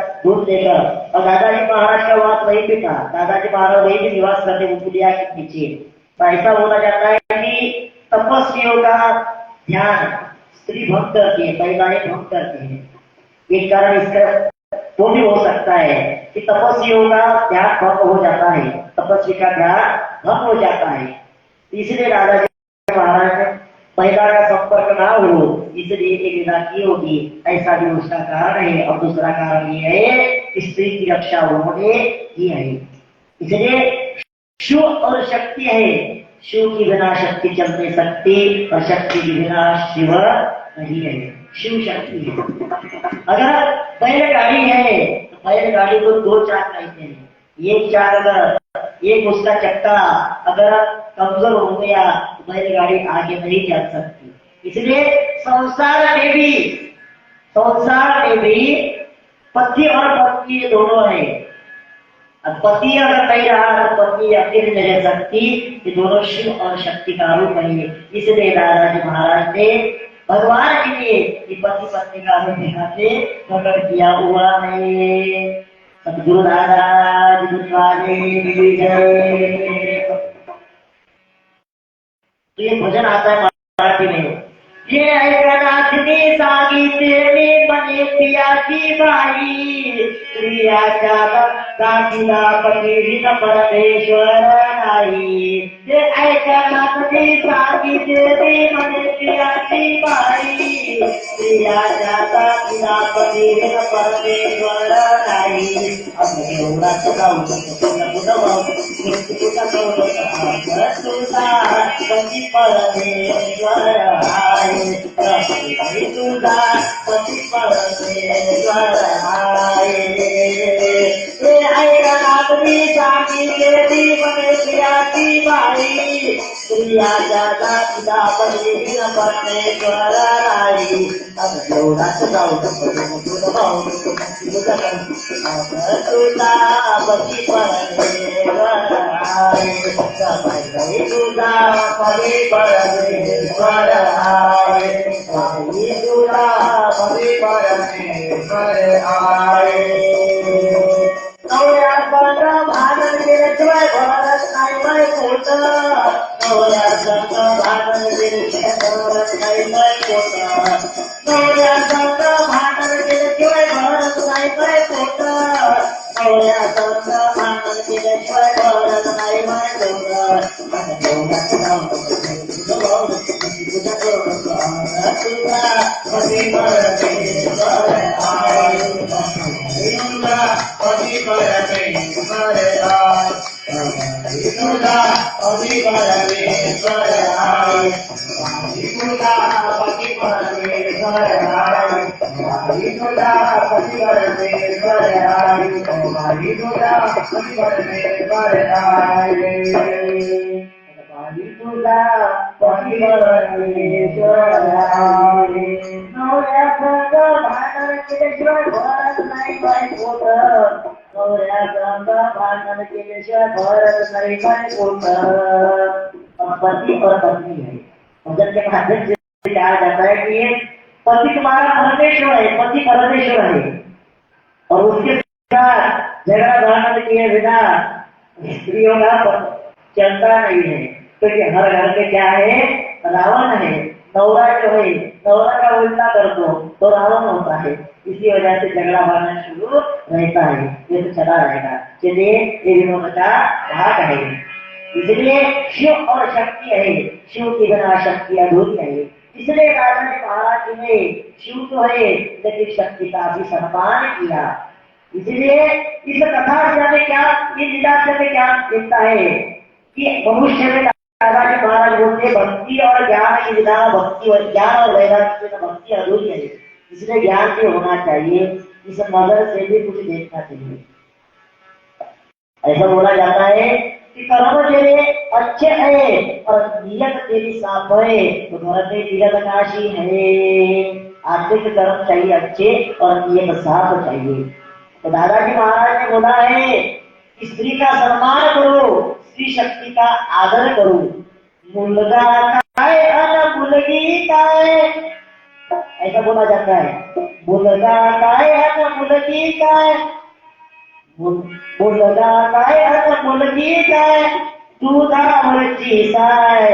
A: और दादाजी महाराज का वास वहीं पे था। दादाजी महाराज वहीं पे निवास करते वो पुलिया के पीछे। तो ऐसा बोला जाता है कि तपस्वियों का ध्यान स्त्री भक्त करती है, महिलाएं भक्त करती है। एक कारण इसका वो भी हो सकता है कि तपस्वियों का ध्यान भंग हो जाता है, तपस्वी का ध्यान भंग हो जाता है। इसलिए दादाजी महाराज ने महिला का संपर्क ना हो इसलिए एक लीला की होगी, ऐसा भी उसका कारण है। और दूसरा कारण ये है कि स्त्री की रक्षा उन्होंने की है। इसलिए शिव और शक्ति है, शिव की बिना शक्ति चल नहीं सकती और शक्ति के बिना शिव नहीं है। शिव शक्ति है। अगर बैलगाड़ी है तो बैलगाड़ी को 2 चाक कहते हैं। एक चाक अगर एक उसका चक्का अगर कमजोर हो गया तो बैलगाड़ी आगे नहीं जा सकती। इसलिए संसार में भी पति और पत्नी दोनों है। अब पति अगर नहीं रहा तो पत्नी अकेले नहीं रह सकती। ये दोनों शिव और शक्ति का रूप है। इसलिए दादाजी महाराज ने भगवान के लिए कि पति पत्नी का हमेशा से प्रकट किया हुआ है। सतगुरु दादा जी जय। तो ये भजन आता है मराठी में। ये ऐकनाथनी सांगितले मने प्रियाची बाई, प्रियाच्या दासीला पतीहीन परमेश्वर नाही। ये ऐकनाथनी सांगितले मने प्रियाची बाई, प्रियाच्या दासीला पतीहीन परमेश्वर नाही। असे एवढा जाऊ पति परमेश्वर आए, तुझा पति परमेश्वर आए। रात्रि साकी देवी बने प्रियाची बाई, प्रियाच्या दासीला पतीहीन परमेश्वर आई। अब एवढाच जाऊ तुझा पती परमेश्वर आए, तुझा पती परमेश्वर आए, तुझा पती परमेश्वर आए। नवऱ्या संग भांडण केल्याशिवाय भरत नाही बाई पोट, नवऱ्या संग भांडण केल्याशिवाय भरत नाही बाई पोट, नवऱ्या संग भांडण केल्याशिवाय भरत नाही बाई पोट, नवऱ्या संग भांडण केल्याशिवाय भरत नाही बाई पोट। पती परमेश्वर आए, पति परमेश्वर आए, तुझा पति परमेश्वर आए, तुझा पति परमेश्वर आए, तुझा पति परमेश्वर आए, तुझा पति परमेश्वर आए। तुझा पति परमेश्वर आए। नवऱ्या संग भांडण केल्याशिवाय भरत नाही बाई पोट, नवऱ्या संग भांडण केल्याशिवाय भरत नाही बाई पोट। पति और पत्नी है, भजन के माध्यम से कहा जाता है कि पति तुम्हारा परमेश्वर है, पति परमेश्वर है, और उसके साथ झगड़ा भांडण किए बिना स्त्रियों का चलता नहीं है। क्योंकि हर घर में क्या है, रावण है। नौरा जो है, नौरा का उल्टा कर दो तो रावण होता है। इसी वजह से झगड़ा भागना शुरू रहता है, ये तो चला रहेगा। चलिए ये विनोद का भाग है। इसलिए शिव और शक्ति है, शिव की बिना शक्ति अधूरी है। इसलिए राजा जी महाराज जी ने शिव तो है लेकिन शक्ति का भी सम्मान किया। इसलिए इस कथा से हमें क्या, इस लीला से हमें क्या दिखता है कि मनुष्य में दादाजी महाराज बोलते भक्ति और ज्ञान की विधा, भक्ति और ज्ञान और वैराग्य से भक्ति अधूरी है। इसलिए ज्ञान भी होना चाहिए, इस नजर से भी कुछ देखना चाहिए। ऐसा बोला जाता है कि कर्म तेरे अच्छे है और नियत तेरी साफ है तो घर में नियत नाशी है। आर्थिक कर्म चाहिए अच्छे और नियत साफ चाहिए। तो दादाजी महाराज ने बोला है कि स्त्री का सम्मान करो, स्त्री शक्ति का आदर करो। मुलगा काय अन मुलगी काय, ऐसा बोला जाता है। मुलगा काय अन मुलगी काय, मुलगा काय अन मुलगी काय, दुधावरची साय।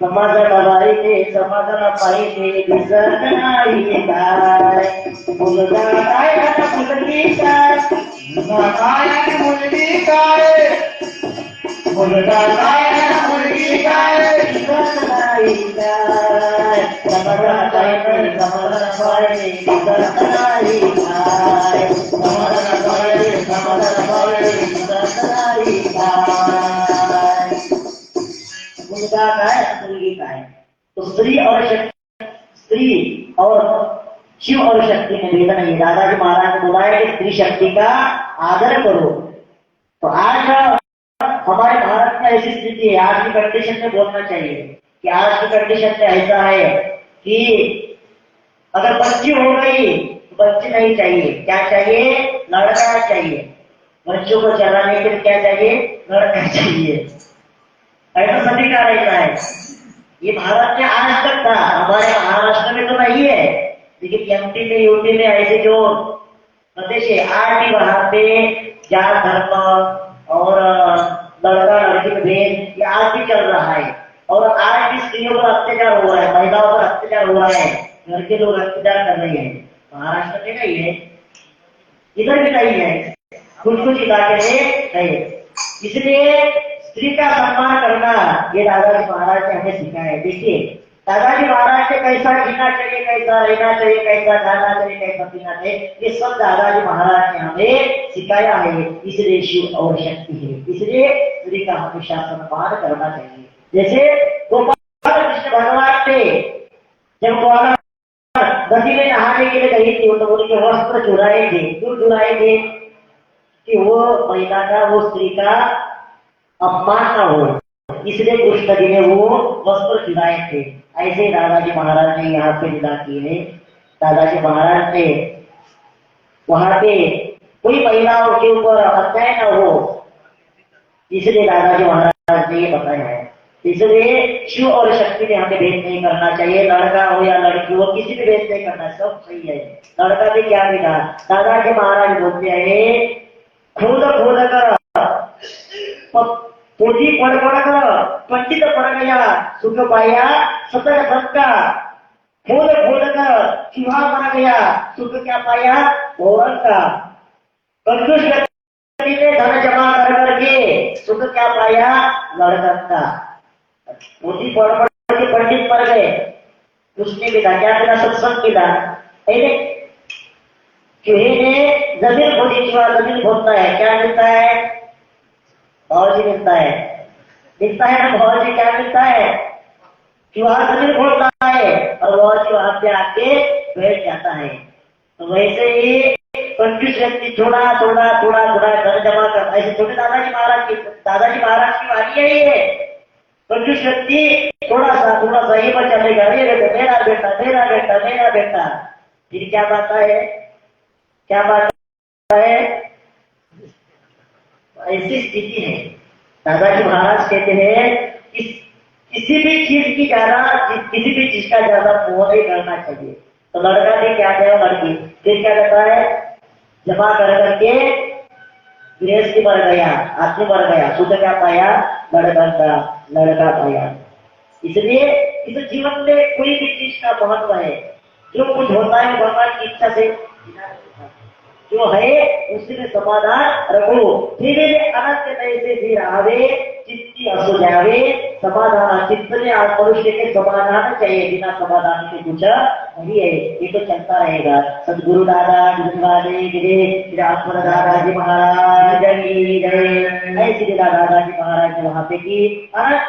A: समाजाला पाहिजे, समाजाला पाहिजे, दिसत नाही काय। मुलगा काय अन मुलगी काय, मुलगा काय अन मुलगी काय, मुलगा काय अन मुलगी काय, दिसत नाही काय। समाजाला पाहिजे, समाजाला पाहिजे, दिसत नाही काय। समाजाला पाहिजे, समाजाला पाहिजे, दिसत नाही काय। मुलगा काय मुलगी काय, तो स्त्री और शिव और शक्ति में भेद नहीं। दादाजी महाराज ने बोला है कि स्त्री शक्ति का आदर करो। तो आज हमारे भारत में ऐसी स्थिति है, आज की कंडीशन में बोलना चाहिए कि आज की कंडीशन में ऐसा है कि अगर बच्ची हो गई तो बच्ची नहीं चाहिए, क्या चाहिए, लड़का चाहिए। बच्चों को चलाने के लिए क्या चाहिए, लड़का चाहिए। ऐसा सभी का रहता है। ये भारत में आज तक था, हमारे महाराष्ट्र में तो नहीं है, लेकिन एमपी में यूपी में ऐसे जो प्रदेश है आज भी वहां पे जात धर्म और लड़का लड़की में भेद ये आज भी चल रहा है। और आज भी स्त्रियों पर अत्याचार हो रहा है, महिलाओं पर अत्याचार हो रहा है, घर के लोग अत्याचार कर रहे हैं। महाराष्ट्र में नहीं है, इधर भी नहीं है, कुछ कुछ इलाके में नहीं है। इसलिए स्त्री का सम्मान करना ये दादाजी महाराज ने हमें सिखाया है। देखिए दादाजी महाराज ने कैसा जीना चाहिए, कैसा रहना चाहिए, कैसा खाना चाहिए, कैसा पीना चाहिए, ये सब दादाजी महाराज ने हमें सिखाया है। इसलिए शिव और शक्ति है, इसलिए स्त्री का हमेशा सम्मान करना चाहिए। जैसे गोपाल कृष्ण भगवान थे, जब ग्वाला नदी में नहाने के लिए गई थी तो उनके वस्त्र चुराए थे, क्यों चुराए थे? कि वो महिला का, वो स्त्री का अपमान न हो, इसलिए कृष्ण जी ने वो वस्त्र चुराए थे। ऐसे ही दादाजी महाराज ने यहाँ पे विदा किए हैं। दादाजी महाराज ने वहां पे कोई महिलाओं के ऊपर अन्याय न हो, इसलिए दादाजी महाराज ने ये बताया है। इसलिए शिव और शक्ति में हमें भेद नहीं करना चाहिए, लड़का हो या लड़की हो किसी भी भेद नहीं करना, सब सही है। लड़का भी क्या मिला, दादाजी महाराज बोलते हैं खोद खोद कर पोथी पढ़ पढ़ कर पंडित पढ़ गया सुख पाया सतत धन का, खोद खोद कर चूहा बन गया सुख क्या पाया औरत का, कंजूस व्यक्ति ने धन जमा कर करके सुख क्या पाया लड़कन का। पोथी पढ़ पढ़ के पंडित पढ़ गए, उसने मिला क्या मिला, सत्संग मिला। चूहे ने जमीन खोदी, चूहा जमीन खोदता है, क्या मिलता है? भौजी मिलता है, मिलता है ना भौजी, क्या मिलता है? चूहा जमीन खोदता है और भौजी वहां पे आके बैठ जाता है। तो वैसे ही कंजूस व्यक्ति थोड़ा थोड़ा थोड़ा थोड़ा धन जमा करता है। ऐसे छोटे दादाजी महाराज की वाणी है ये। कंजूस व्यक्ति थोड़ा सा ये बच्चा लेगा, मेरा बेटा मेरा बेटा मेरा बेटा, फिर क्या बात है, क्या बात है? ऐसी स्थिति है। दादाजी महाराज कहते हैं किसी भी चीज की ज्यादा, किसी भी चीज का ज्यादा मोह नहीं करना चाहिए। तो लड़का ने क्या किया, लड़की फिर क्या करता है, जमा कर करके गृहस्थी मर गया, आदमी मर गया, शुद्ध क्या पाया, लड़का पाया। इसलिए इस जीवन में कोई भी चीज का महत्व है, जो कुछ होता है भगवान की इच्छा से जो है उसी में समाधान रखो। धीरे अनंत से भी आवे चित्ती असो जावे, समाधान चित्त में मनुष्य के समाधान चाहिए, बिना समाधान के कुछ नहीं है, ये तो चलता रहेगा। सदगुरु दादा दादाजी महाराज की जय। ऐसी दादाजी महाराज ने वहां पे की, अनंत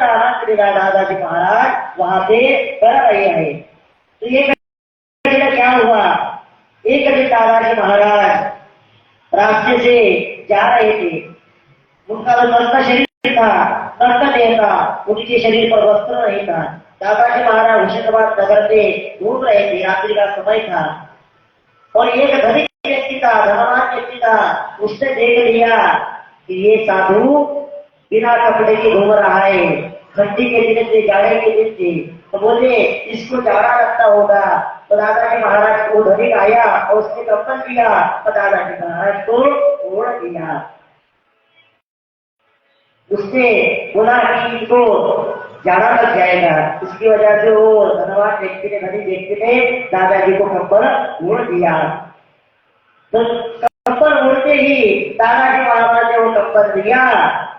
A: दादाजी महाराज वहां पे कर रहे हैं। तो ये क्या हुआ, एक दिन दादाजी महाराज रास्ते से जा रहे थे, उनका नग्न शरीर था, नग्न देह था, उनके शरीर पर वस्त्र नहीं था। दादाजी महाराज होशंगाबाद नगर में घूम रहे थे, रात्रि का समय था और एक धनिक व्यक्ति था, धनवान व्यक्ति था, उसने देख लिया कि ये साधु बिना कपड़े के घूम रहा है, ठंडी के दिन से, जाड़े के दिन से, तो बोले इसको जाड़ा लगता होगा। तो दादाजी महाराज को धनिक आया और उसने कपन दिया, तो दादाजी महाराज को ओढ़ दिया। उसने बोला कि इनको जाड़ा लग जाएगा, इसकी वजह से वो धनवान व्यक्ति ने, धनिक व्यक्ति ने दादाजी को कपन ओढ़ दिया। तो कपन ओढ़ते ही दादाजी महाराज ने वो कपन दिया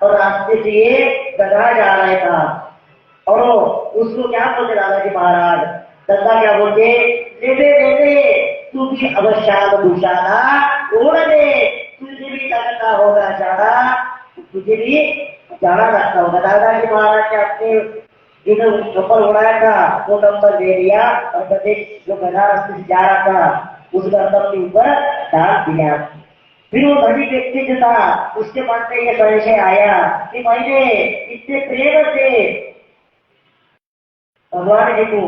A: और रास्ते से ये गधा जा रहा था और उसको क्या बोलते दादाजी महाराज, गधा क्या बोलते, ले दे तू भी अवश्य भूषाना ओढ़ दे, तुझे भी लगता होगा जाड़ा, तुझे भी जाड़ा लगता होगा। दादाजी महाराज ने अपने जिन्होंने कपल उड़ाया था वो कपल दे दिया और गधे जो गधा रास्ते से जा रहा था उस गंदम के ऊपर डाल दिया। फिर वो धनी व्यक्ति जो था उसके मन में ये संशय आया कि मैंने इतने प्रेम से भगवान जी को,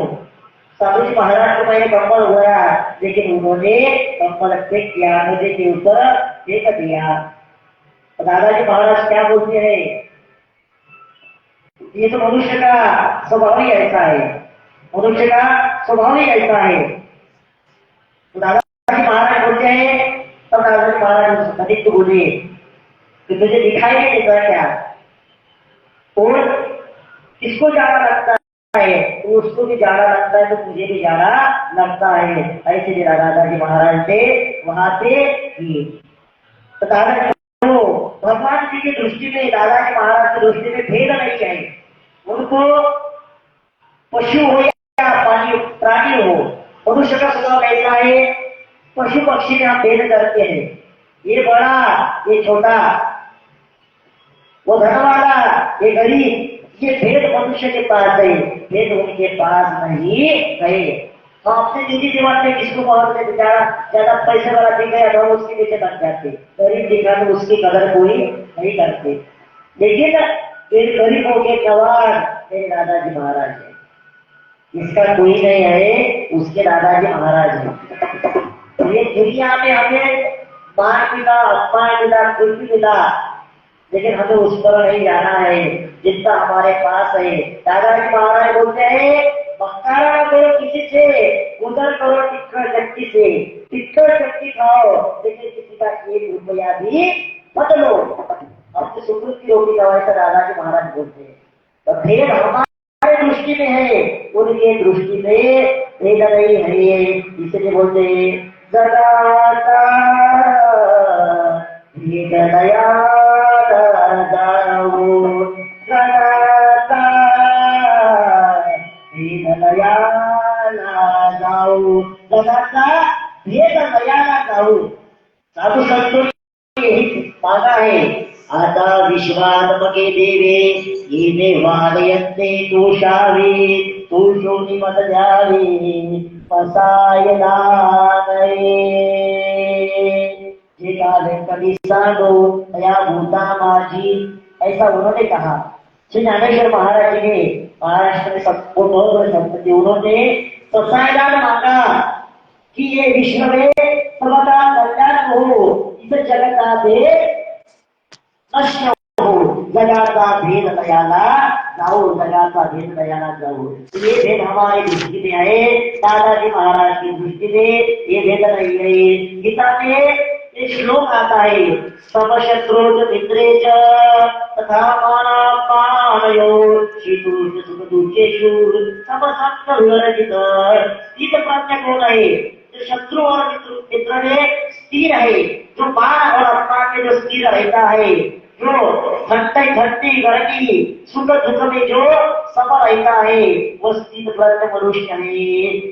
A: साधु जी महाराज को मैंने कंबल उड़ाया, लेकिन उन्होंने कंबल फेंक किया, नदी के ऊपर फेंक दिया। दादाजी महाराज क्या बोलते हैं, ये तो मनुष्य का स्वभाव ही ऐसा है, मनुष्य का स्वभाव ही ऐसा है। तो दादाजी महाराज बोलते हैं, तब दादाजी महाराज अधिक को बोले कि तुझे दिखाई नहीं देता क्या, और किसको जाना लगता है, तो उसको भी जाना लगता है, तो मुझे भी जाना लगता है। ऐसे दादाजी महाराज से वहां से तो दादाजी को भगवान जी की दृष्टि में, दादाजी महाराज की दृष्टि में भेद नहीं है। उनको पशु हो या पानी प्राणी हो, मनुष्य का स्वभाव ऐसा है, पशु पक्षी में हम भेद करते हैं, ये बड़ा ये छोटा, वो धन वाला ये गरीब, ये भेद मनुष्य के पास है, भेद उनके पास नहीं है। तो अपने निजी जीवन में किसको बहुत बेचारा ज्यादा पैसे वाला दिख गया तो उसके पीछे बन जाते, गरीब दिखा तो उसकी कदर कोई नहीं करते। लेकिन फिर गरीबों के जवान मेरे दादाजी महाराज है, इसका कोई नहीं है, उसके दादाजी महाराज है। तो ये दुनिया में हमें मान मिला, अपमान मिला, कुछ भी मिला, लेकिन हमें उस पर नहीं जाना है जितना हमारे पास है। दादाजी महाराज बोलते हैं, मक्कारा करो किसी से, उधर करो टिक्कर चक्की से, टिक्कर चक्की खाओ लेकिन किसी का 1 रुपया भी मत लो, अपने सुकुल की रोटी खाओ, ऐसा दादाजी महाराज बोलते हैं। तो भेद हमारे दृष्टि में है, उनके दृष्टि में भेद नहीं है, इसलिए बोलते हैं जगाता भेद दया साधु संतों ने यही मांगा है, आता विश्वात्मके देवे ये देवालयन्ते तोषावे तोषो निमत जावे पसायदानये। जे काले कभी सांगो या भूता माजी, ऐसा उन्होंने कहा। श्री ज्ञानेश्वर महाराज जी ने महाराष्ट्र में सबको बहुत बड़े संत थे, उन्होंने पसायदान मांगा कि ये विश्व में सबका कल्याण हो, इस जगत का भेद नष्ट हो, जगत का भेद दयाला जाओ, जगत का भेद दयाला जाओ। ये भेद हमारी दृष्टि में है, दादाजी महाराज की दृष्टि में ये भेद नहीं है। गीता में एक श्लोक आता है, समशत्रुज मित्रेच तथा मानापानयो शीतोष्ण सुख दुखेषु समसंगवर्जित। स्थिर प्रज्ञ कौन है? जो शत्रु और मित्र में स्थिर है, जो मान और अपमान में जो स्थिर रहता है, जो ठंडी गर्मी सुख दुख में जो सफल रहता है, वो स्थित प्रज्ञ मनुष्य है।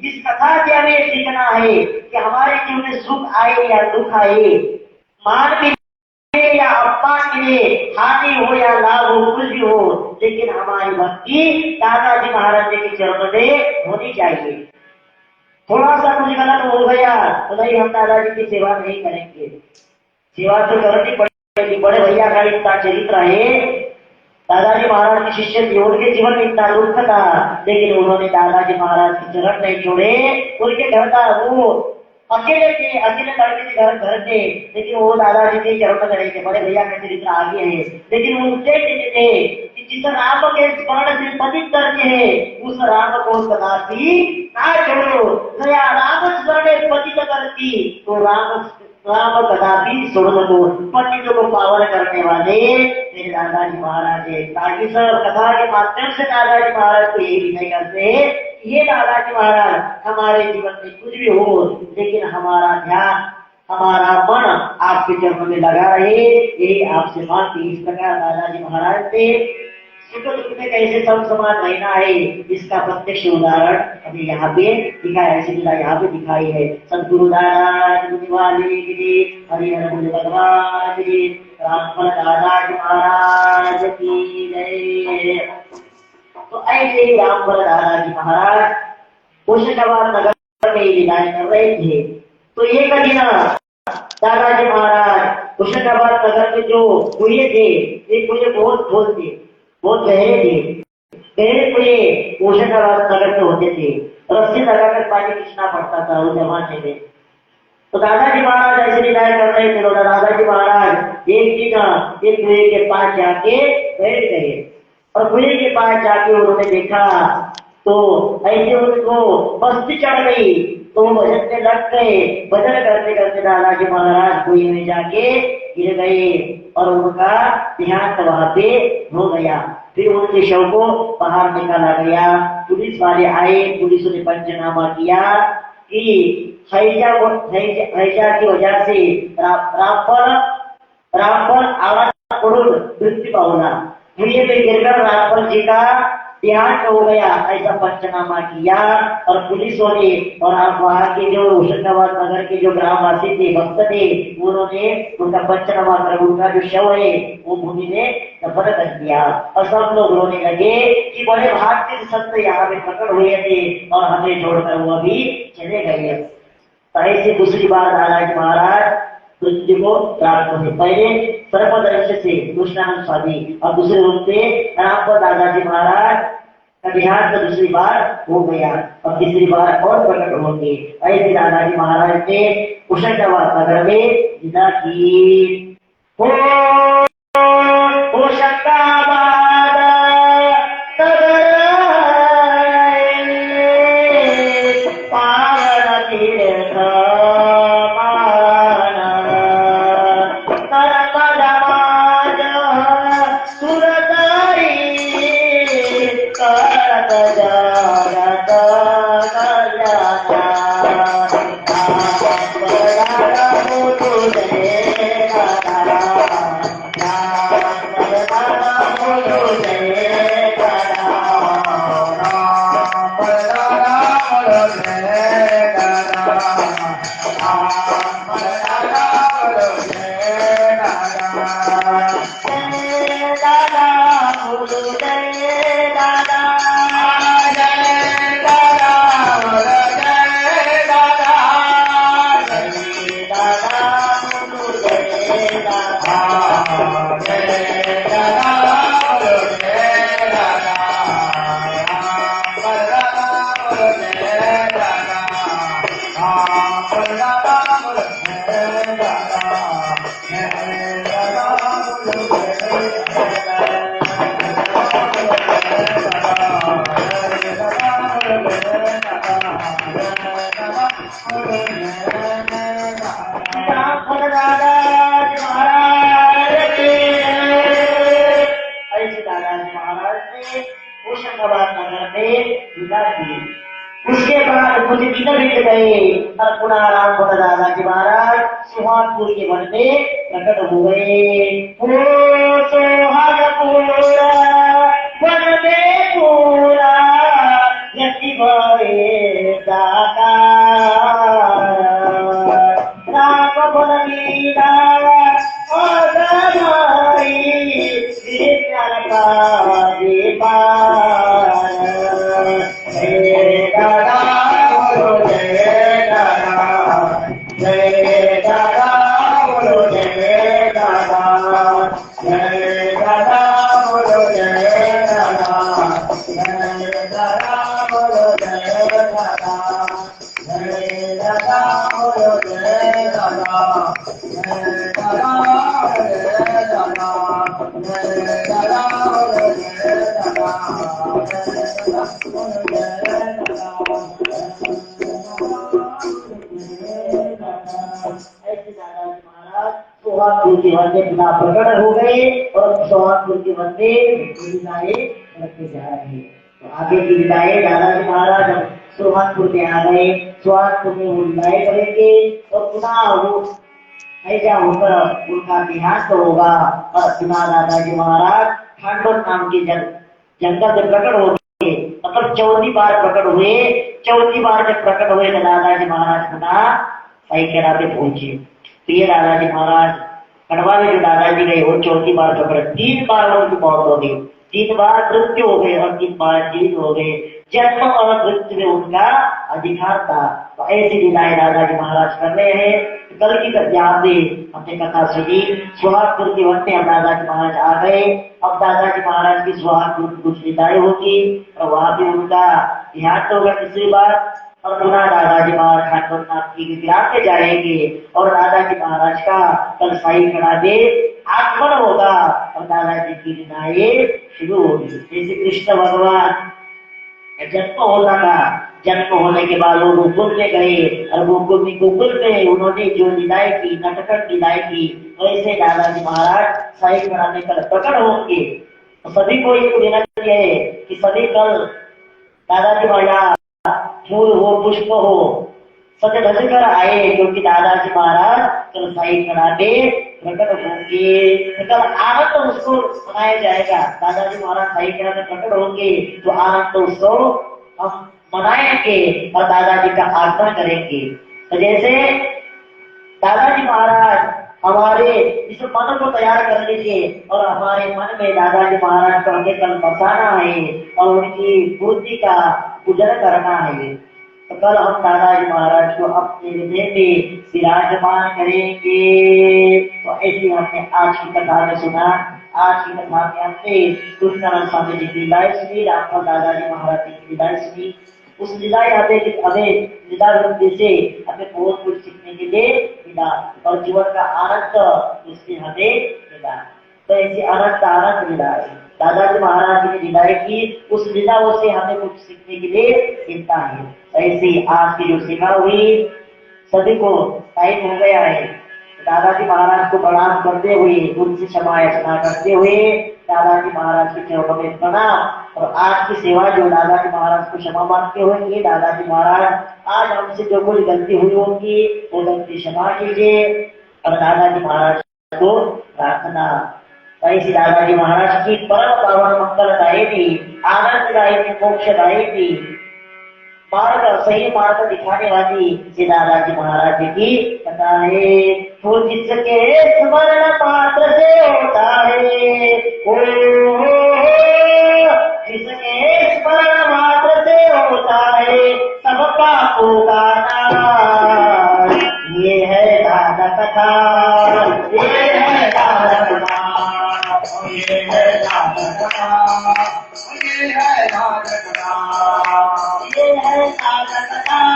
A: इस कथा से हमें सीखना है कि हमारे जीवन में सुख आए या दुख आए, मान मिले या अपमान मिले, हानि हो या लाभ हो, कुछ भी हो, लेकिन हमारी भक्ति दादाजी महाराज जी के चरणों में होनी चाहिए। थोड़ा सा कुछ गलत हो गया तो नहीं, हम दादाजी की सेवा नहीं करेंगे, सेवा तो करनी पड़ेगी। बड़े भैया का इतना चरित्र है, दादाजी महाराज के शिष्य थे, उनके जीवन में इतना दुख था, लेकिन उन्होंने दादाजी महाराज के चरण नहीं छोड़े। उनके घर का वो अकेले थे, अकेले लड़के के घर थे, लेकिन वो दादाजी के चरण में नहीं थे। बड़े भैया का चरित्र आगे है, लेकिन वो उद्देश्य थे कि जिस राम के स्मरण से पतित करते हैं, उस राम को कदापि ना छोड़ो। गया राम स्मरण पतित करती तो राम कदापि छोड़ो तो पंडितों को पावन करने वाले मेरे दादाजी महाराज है। ताकि सब कथा के माध्यम से दादाजी महाराज को यही विनय करते हैं, ये दादाजी महाराज हमारे जीवन में कुछ भी हो, लेकिन हमारा ध्यान हमारा मन आपके चरणों में लगा रहे, यही आपसे मांगते। इस प्रकार दादाजी महाराज से सुख दुख में कैसे सब समान रहना है, इसका प्रत्यक्ष उदाहरण हमें यहाँ पे दिखाया है, ऐसी यहाँ पे दिखाई है। सदगुरु दादाजी वाले हरिहर बोले भगवान जी, रामफल दादाजी महाराज की जय। तो ऐसे ही रामफल दादाजी महाराज होशंगाबाद नगर में लीलाएं कर रहे थे। तो एक दिन दादाजी महाराज होशंगाबाद नगर में जो कुएं थे, ये कुएं बहुत खोल थे, बहुत गहरे थे, गहरे कुएं होशंगाबाद नगर में होते थे, रस्सी लगाकर पानी खींचना पड़ता था उस जमाने में। तो दादाजी महाराज ऐसे लीलाएं कर रहे थे। तो दादाजी महाराज एक दिन एक कुएं के पास जाके बैठ गए। और कुएं के पास जाके उन्होंने देखा तो ऐसे उनको मस्ती चढ़ गई, तो वो भजन में लग गए। भजन करते करते दादाजी महाराज कुएं में जाके गिर गए और उनका देहांत वहां पे हो गया। फिर उनके शव को बाहर निकाला गया। पुलिस वाले आए, पुलिस ने पंचनामा किया कि हैजा की वजह से रामफल आवाज पड़ून मृत्यू पावला। कुएं में गिरकर रामफल जी का देहांत हो गया, ऐसा पंचनामा किया। और पुलिसों ने और आप वहां के जो होशंगाबाद नगर के जो ग्रामवासी थे, भक्त थे, उन्होंने उनका पंचनामा कर उनका जो शव है वो भूमि में दफन कर दिया। और सब लोग रोने लगे कि बड़े भाग्य से संत यहाँ पे प्रकट हुए थे और हमें छोड़कर वो अभी चले गए। ऐसे दूसरी बार दादाजी महाराज मृत्यु को प्राप्त होने, पहले सर्वदर्श से कृष्णानंद स्वामी और दूसरे रूप से रामपद दादाजी महाराज का देहांत दूसरी बार हो गया और तीसरी बार और प्रकट होंगे। ऐसे दादाजी महाराज ने होशंगाबाद नगर में विदा की। होशंगाबाद पावन तीर्थ उसके बाद कुछ दिन बीत गए और पुनः रामपद दादाजी महाराज सुहागपुर के वन में प्रकट हो गए। सुहागपुर वन में पूरा यति भरे दाता राम बन लीला सोहागपुर के वन में पिता प्रकट हो गए और सोहागपुर के वन में विदाई रखते जा रहे हैं। तो आगे की विदाई दादाजी महाराज सोहागपुर में आ गए। सोहागपुर में वो विदाई करेंगे और पुनः वो ऐसा होकर उनका देहांत होगा। और पुनः दादाजी महाराज खांडोर नाम के जंगल से प्रकट हो गए। मतलब 14 बार प्रकट हुए। 14 बार जब प्रकट हुए तो दादाजी महाराज पुनः साईकेरा पे पहुंचे। तो ये दादाजी महाराज कड़वा में जो दादाजी गए वो 14 बार प्रकट, 3 बार उनकी मौत हो गई, 3 बार मृत्यु हो गई और 3 बार जीत हो गए। जन्म और मृत्यु में उनका अधिकार था। तो ऐसी लीलाएं दादाजी महाराज कर रहे हैं। कल की कथा हमने कथा सुनी। सोहागपुर के वन में दादाजी महाराज आ गए। अब दादाजी महाराज की सोहागपुर की कुछ लीलाएं होगी और वहां भी उनका देहांत होगा तीसरी बार। और पुनः दादाजी महाराज खाटूर नाथ की विराम में जाएंगे और दादाजी महाराज का कल साई खड़ा दे आगमन होगा और दादाजी की लीलाएं शुरू होगी। जैसे कृष्ण भगवान जन्म होता था, जन्म होने के बाद वो गोकुल में गए और गोकुल में उन्होंने जो लीलाएं की, नटखट लीलाएं की, वैसे दादाजी महाराज साई बनाने कल प्रकट होंगे। तो सभी को एक विनती है कि सभी कल दादाजी महाराज फूल हो, पुष्प हो, सज धज कर आए, क्योंकि दादाजी महाराज कल साई कला में प्रकट होंगे। तो कल आनंद उत्सव मनाया जाएगा। दादाजी महाराज साई कला में प्रकट होंगे तो आनंद उत्सव हम मनाएंगे और दादाजी का आगमन करेंगे। तो जैसे दादाजी महाराज हमारे इस मन को तैयार कर लीजिए और हमारे मन में दादाजी महाराज को हमें कल बसाना है और उनकी बुद्धि का पूजन करना है। तो कल हम दादाजी महाराज को अपने हृदय में विराजमान करेंगे। तो ऐसी हमने आज की कथा में सुना। आज की कथा में हमने कृष्णानंद स्वामी जी की लीलाएं सुनी, रामपाल दादाजी महाराज जी की लीलाएं सुनी। उस लीलाएं हमें लीला वृत्ति से हमें बहुत कुछ सीखने के लिए मिला और जीवन का आनंद उससे हमें मिला। तो ऐसी आनंद मिला है। दादाजी महाराज जी ने लीलाएं की, उस लीलाओं से हमें कुछ सीखने के लिए मिलता है। ऐसी आज की जो सेवा हुई, सभी को टाइम हो गया है। दादाजी महाराज को प्रणाम करते हुए, उनसे क्षमा याचना करते हुए दादाजी महाराज के चरणों में प्रणाम। और आज की सेवा जो दादाजी महाराज को क्षमा मांगते होंगे, दादाजी महाराज आज हमसे जो कोई गलती हुई होगी वो गलती क्षमा कीजिए और दादाजी महाराज को प्रार्थना। ऐसी दादाजी महाराज की परम पावन मंगलदायिनी, आनंददायिनी, मोक्षदायिनी मार्ग, सही मार्ग दिखाने वाली श्री दादाजी महाराज जी की कथा है। तो जिसके स्मरण मात्र से होता है, ओ जिसके स्मरण मात्र से होता है सब पापों का नाश। ये है दादा कथा, ये है दादा कथा, ये है दादा कथा, ये है दादा कथा, ये है दादा कथा, ये है दादा कथा,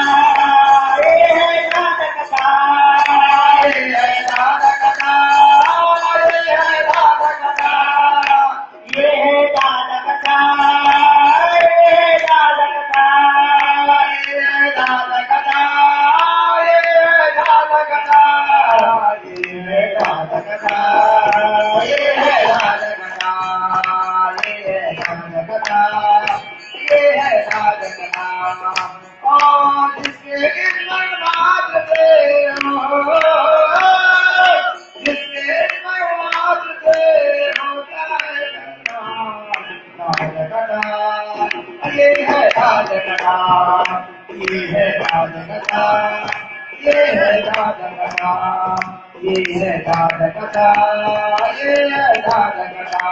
A: ये है दादा कथा, ये है दादा कथा, ये है दादा कथा, ये है दादा कथा, ये है दादा कथा, ये है दादा कथा, ये है दादा कथा, ये है दादा कथा, ये है दादा कथा, ये है दादा कथा। और जिसके स्मरण से हो, जिसके स्मरण से होता है दादा कथा, ये है दादा कथा, ये है दादा कथा, ये है दादा कथा, ये है दादा कथा, ये है दादा कथा,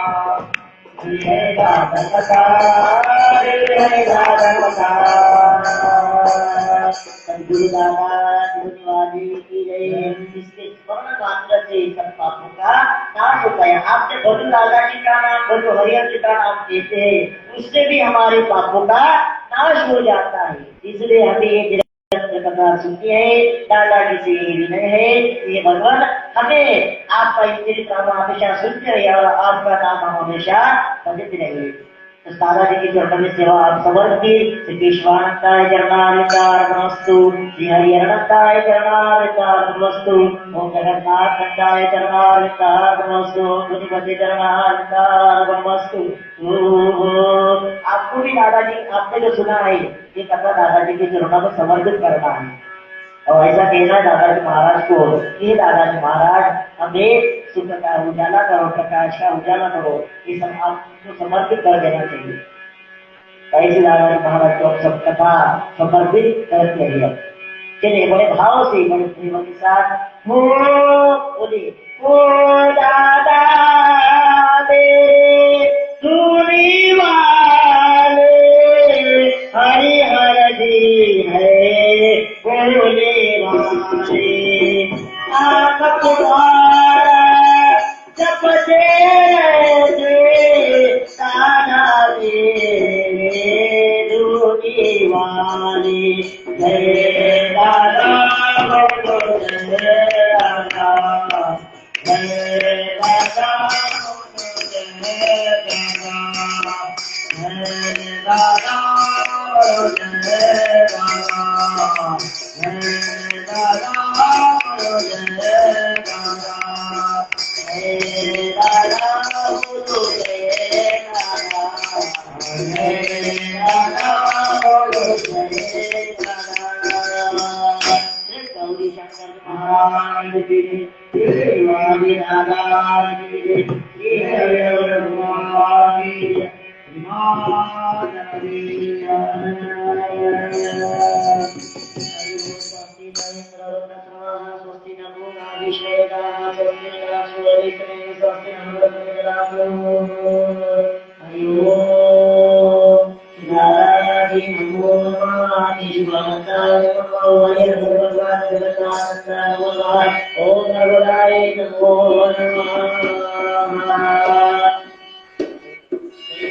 A: ये है दादा कथा, ये है दादा कथा। गुरु दादा गुरुवादी की जय। जिसके स्मरण मात्र से सब पापों का नाश होता है। आपने भगवान दादा जी का नाम, भगवान हरिहर जी का नाम लेते हैं, उससे भी हमारे पापों का नाश हो जाता है। इसलिए हमें ये कथा सुनती है। दादाजी से ये विनय है, ये भगवान हमें आपका चरित्र हमेशा सुनते रहे और आपका नाम हमेशा बजते रहे। तो दादाजी की चरण में सेवा आप समर्पित। श्री केशवानंदाय चरणारविंदार्पणमस्तु, श्री हरिहरानंदाय चरणारविंदार्पणमस्तु, ओम जगन्नाथाय चरणारविंदार्पणमस्तु, ओम गुरुपति चरणारविंदार्पणमस्तु। आपको भी दादाजी, आपने जो सुना है ये कथा दादाजी के चरणों में समर्पित करना है और ऐसा कहना है दादाजी महाराज को कि दादाजी महाराज हमें सुख का उजाला करो, प्रकाश का उजाला करो, ये सब आपको समर्पित कर देना चाहिए। ऐसे दादाजी महाराज को सब कथा समर्पित करते हैं। चलिए बड़े भाव से, बड़े प्रेम के साथ बोलिए, ओ दादा मेरे सुनी वाले हरिहर जी है बोले वाले, आप तुम्हारा जपते दादा मेरे सुनी वाले, जय दादा जय दादा जय दादा।
B: दादा बोलो जय दादा दादा बोलो जय दादा दादा बोलो जय दादा दादा बोलो जय दादा गौरी शंकर महाराज की शिवाजी दादा की भगवान की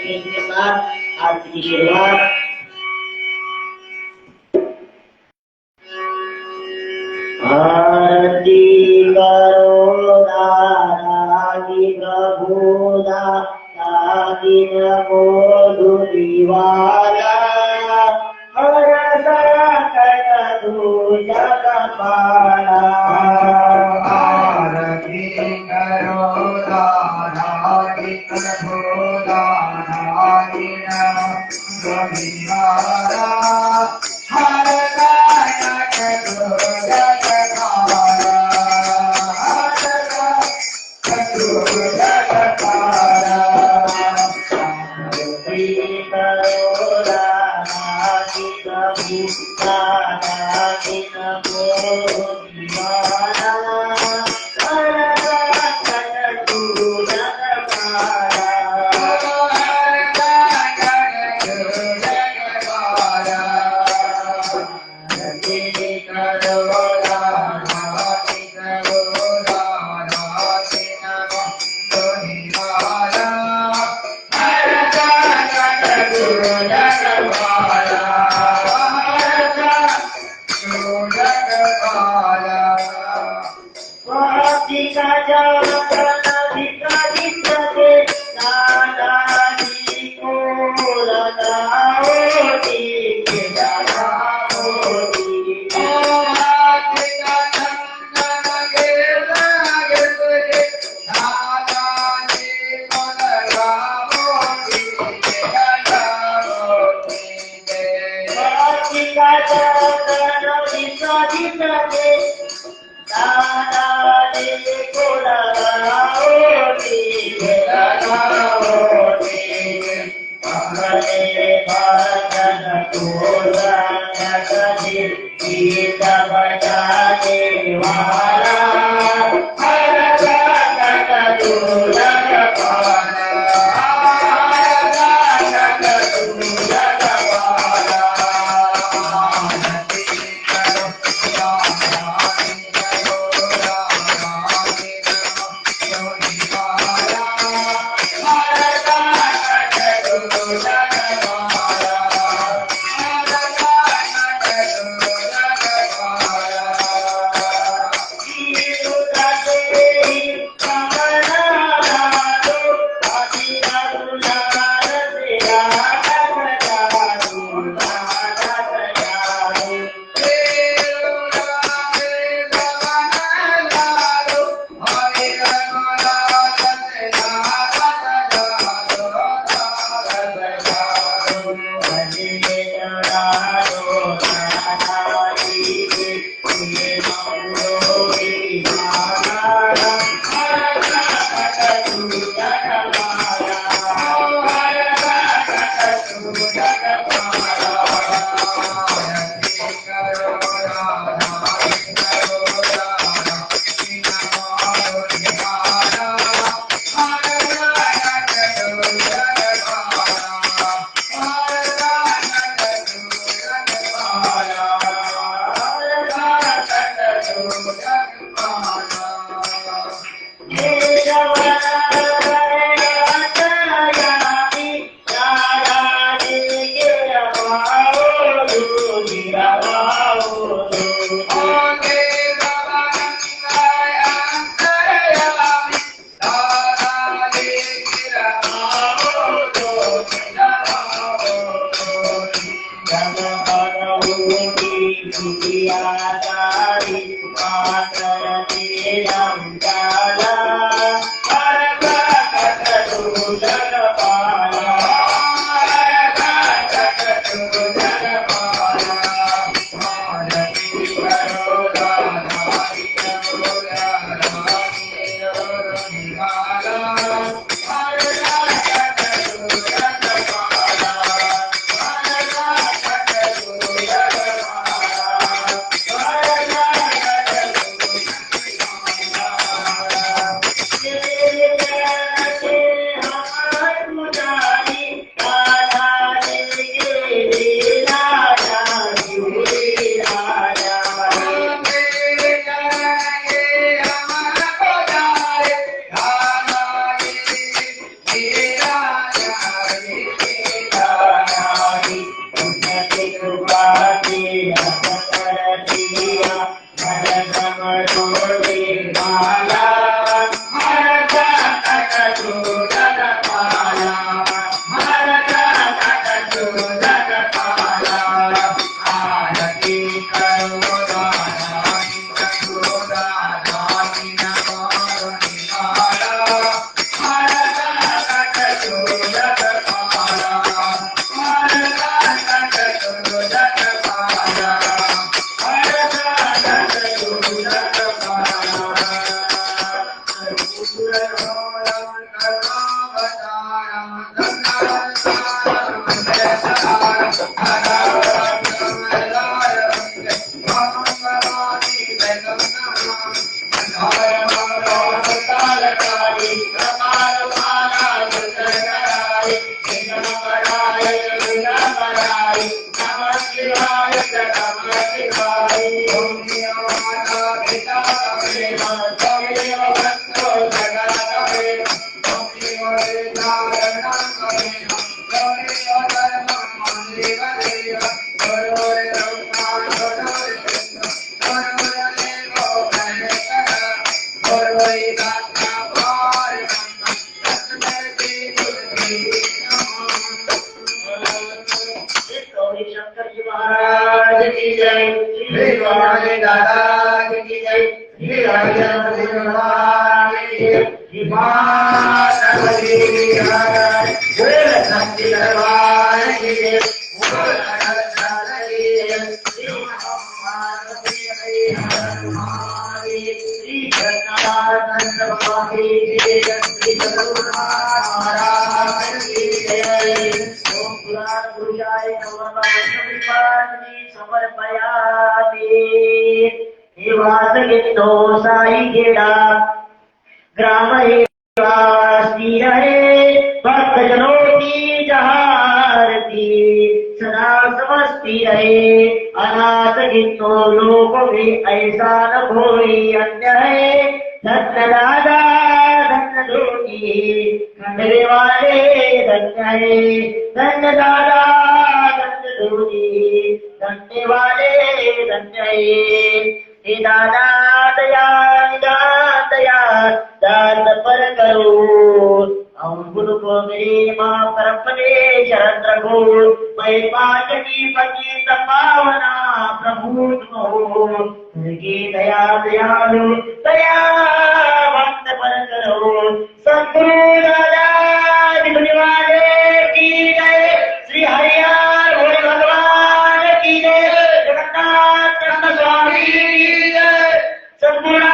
B: इसके बाद आरती की शुरुआत आरती करो दादी प्रभु दादी नमो दुरीवाला हर सकट जग पाला आरती करो दादी प्रभु दादी नमो दुरीवाला हर सकट
A: किया तारी पाकर हम जाला हर कट तू जग पाला हर कट तू जग पाला भारती करो दानारी करो दानारी करो निवाला हर कट तू जग पाला हर कट तू जग शंकर जी महाराज की जय श्री वाले दादा की जय श्री राजा महाराज की जय श्री माता की जय बोल शक्ति दरबार की जय बोल अनंत की जय श्री महामानव की जय श्री जगन्नाथ भगवान की जय श्री जगन्नाथ महाराज की जय ओम पुराण गुरुजाय नमः वैष्णवी समर्पयामि हे वासगिंदो साई गेडा ग्राम वासी रहे भक्तजनों की जहारती सदा समस्ती रहे अनाथ गिंदो लोगों में ऐसा न कोई अन्य है धन्य दादा धन्य जोगी खंडरे वाले धन्य है धन्य दादा धन्य जोगी धन्य वाले धन्य हे दादा दयाल दान पर करो हम गुरु को मेरे माँ परपने शरण रखो मैं पाठ की पतित पावना प्रभु हो की दया दयालु दया भक्त पर करो सद्गुरु दादा दिखने की जय श्री हरियार भोले भगवान की जय जगन्नाथ कृष्ण स्वामी की जय सद्गुरु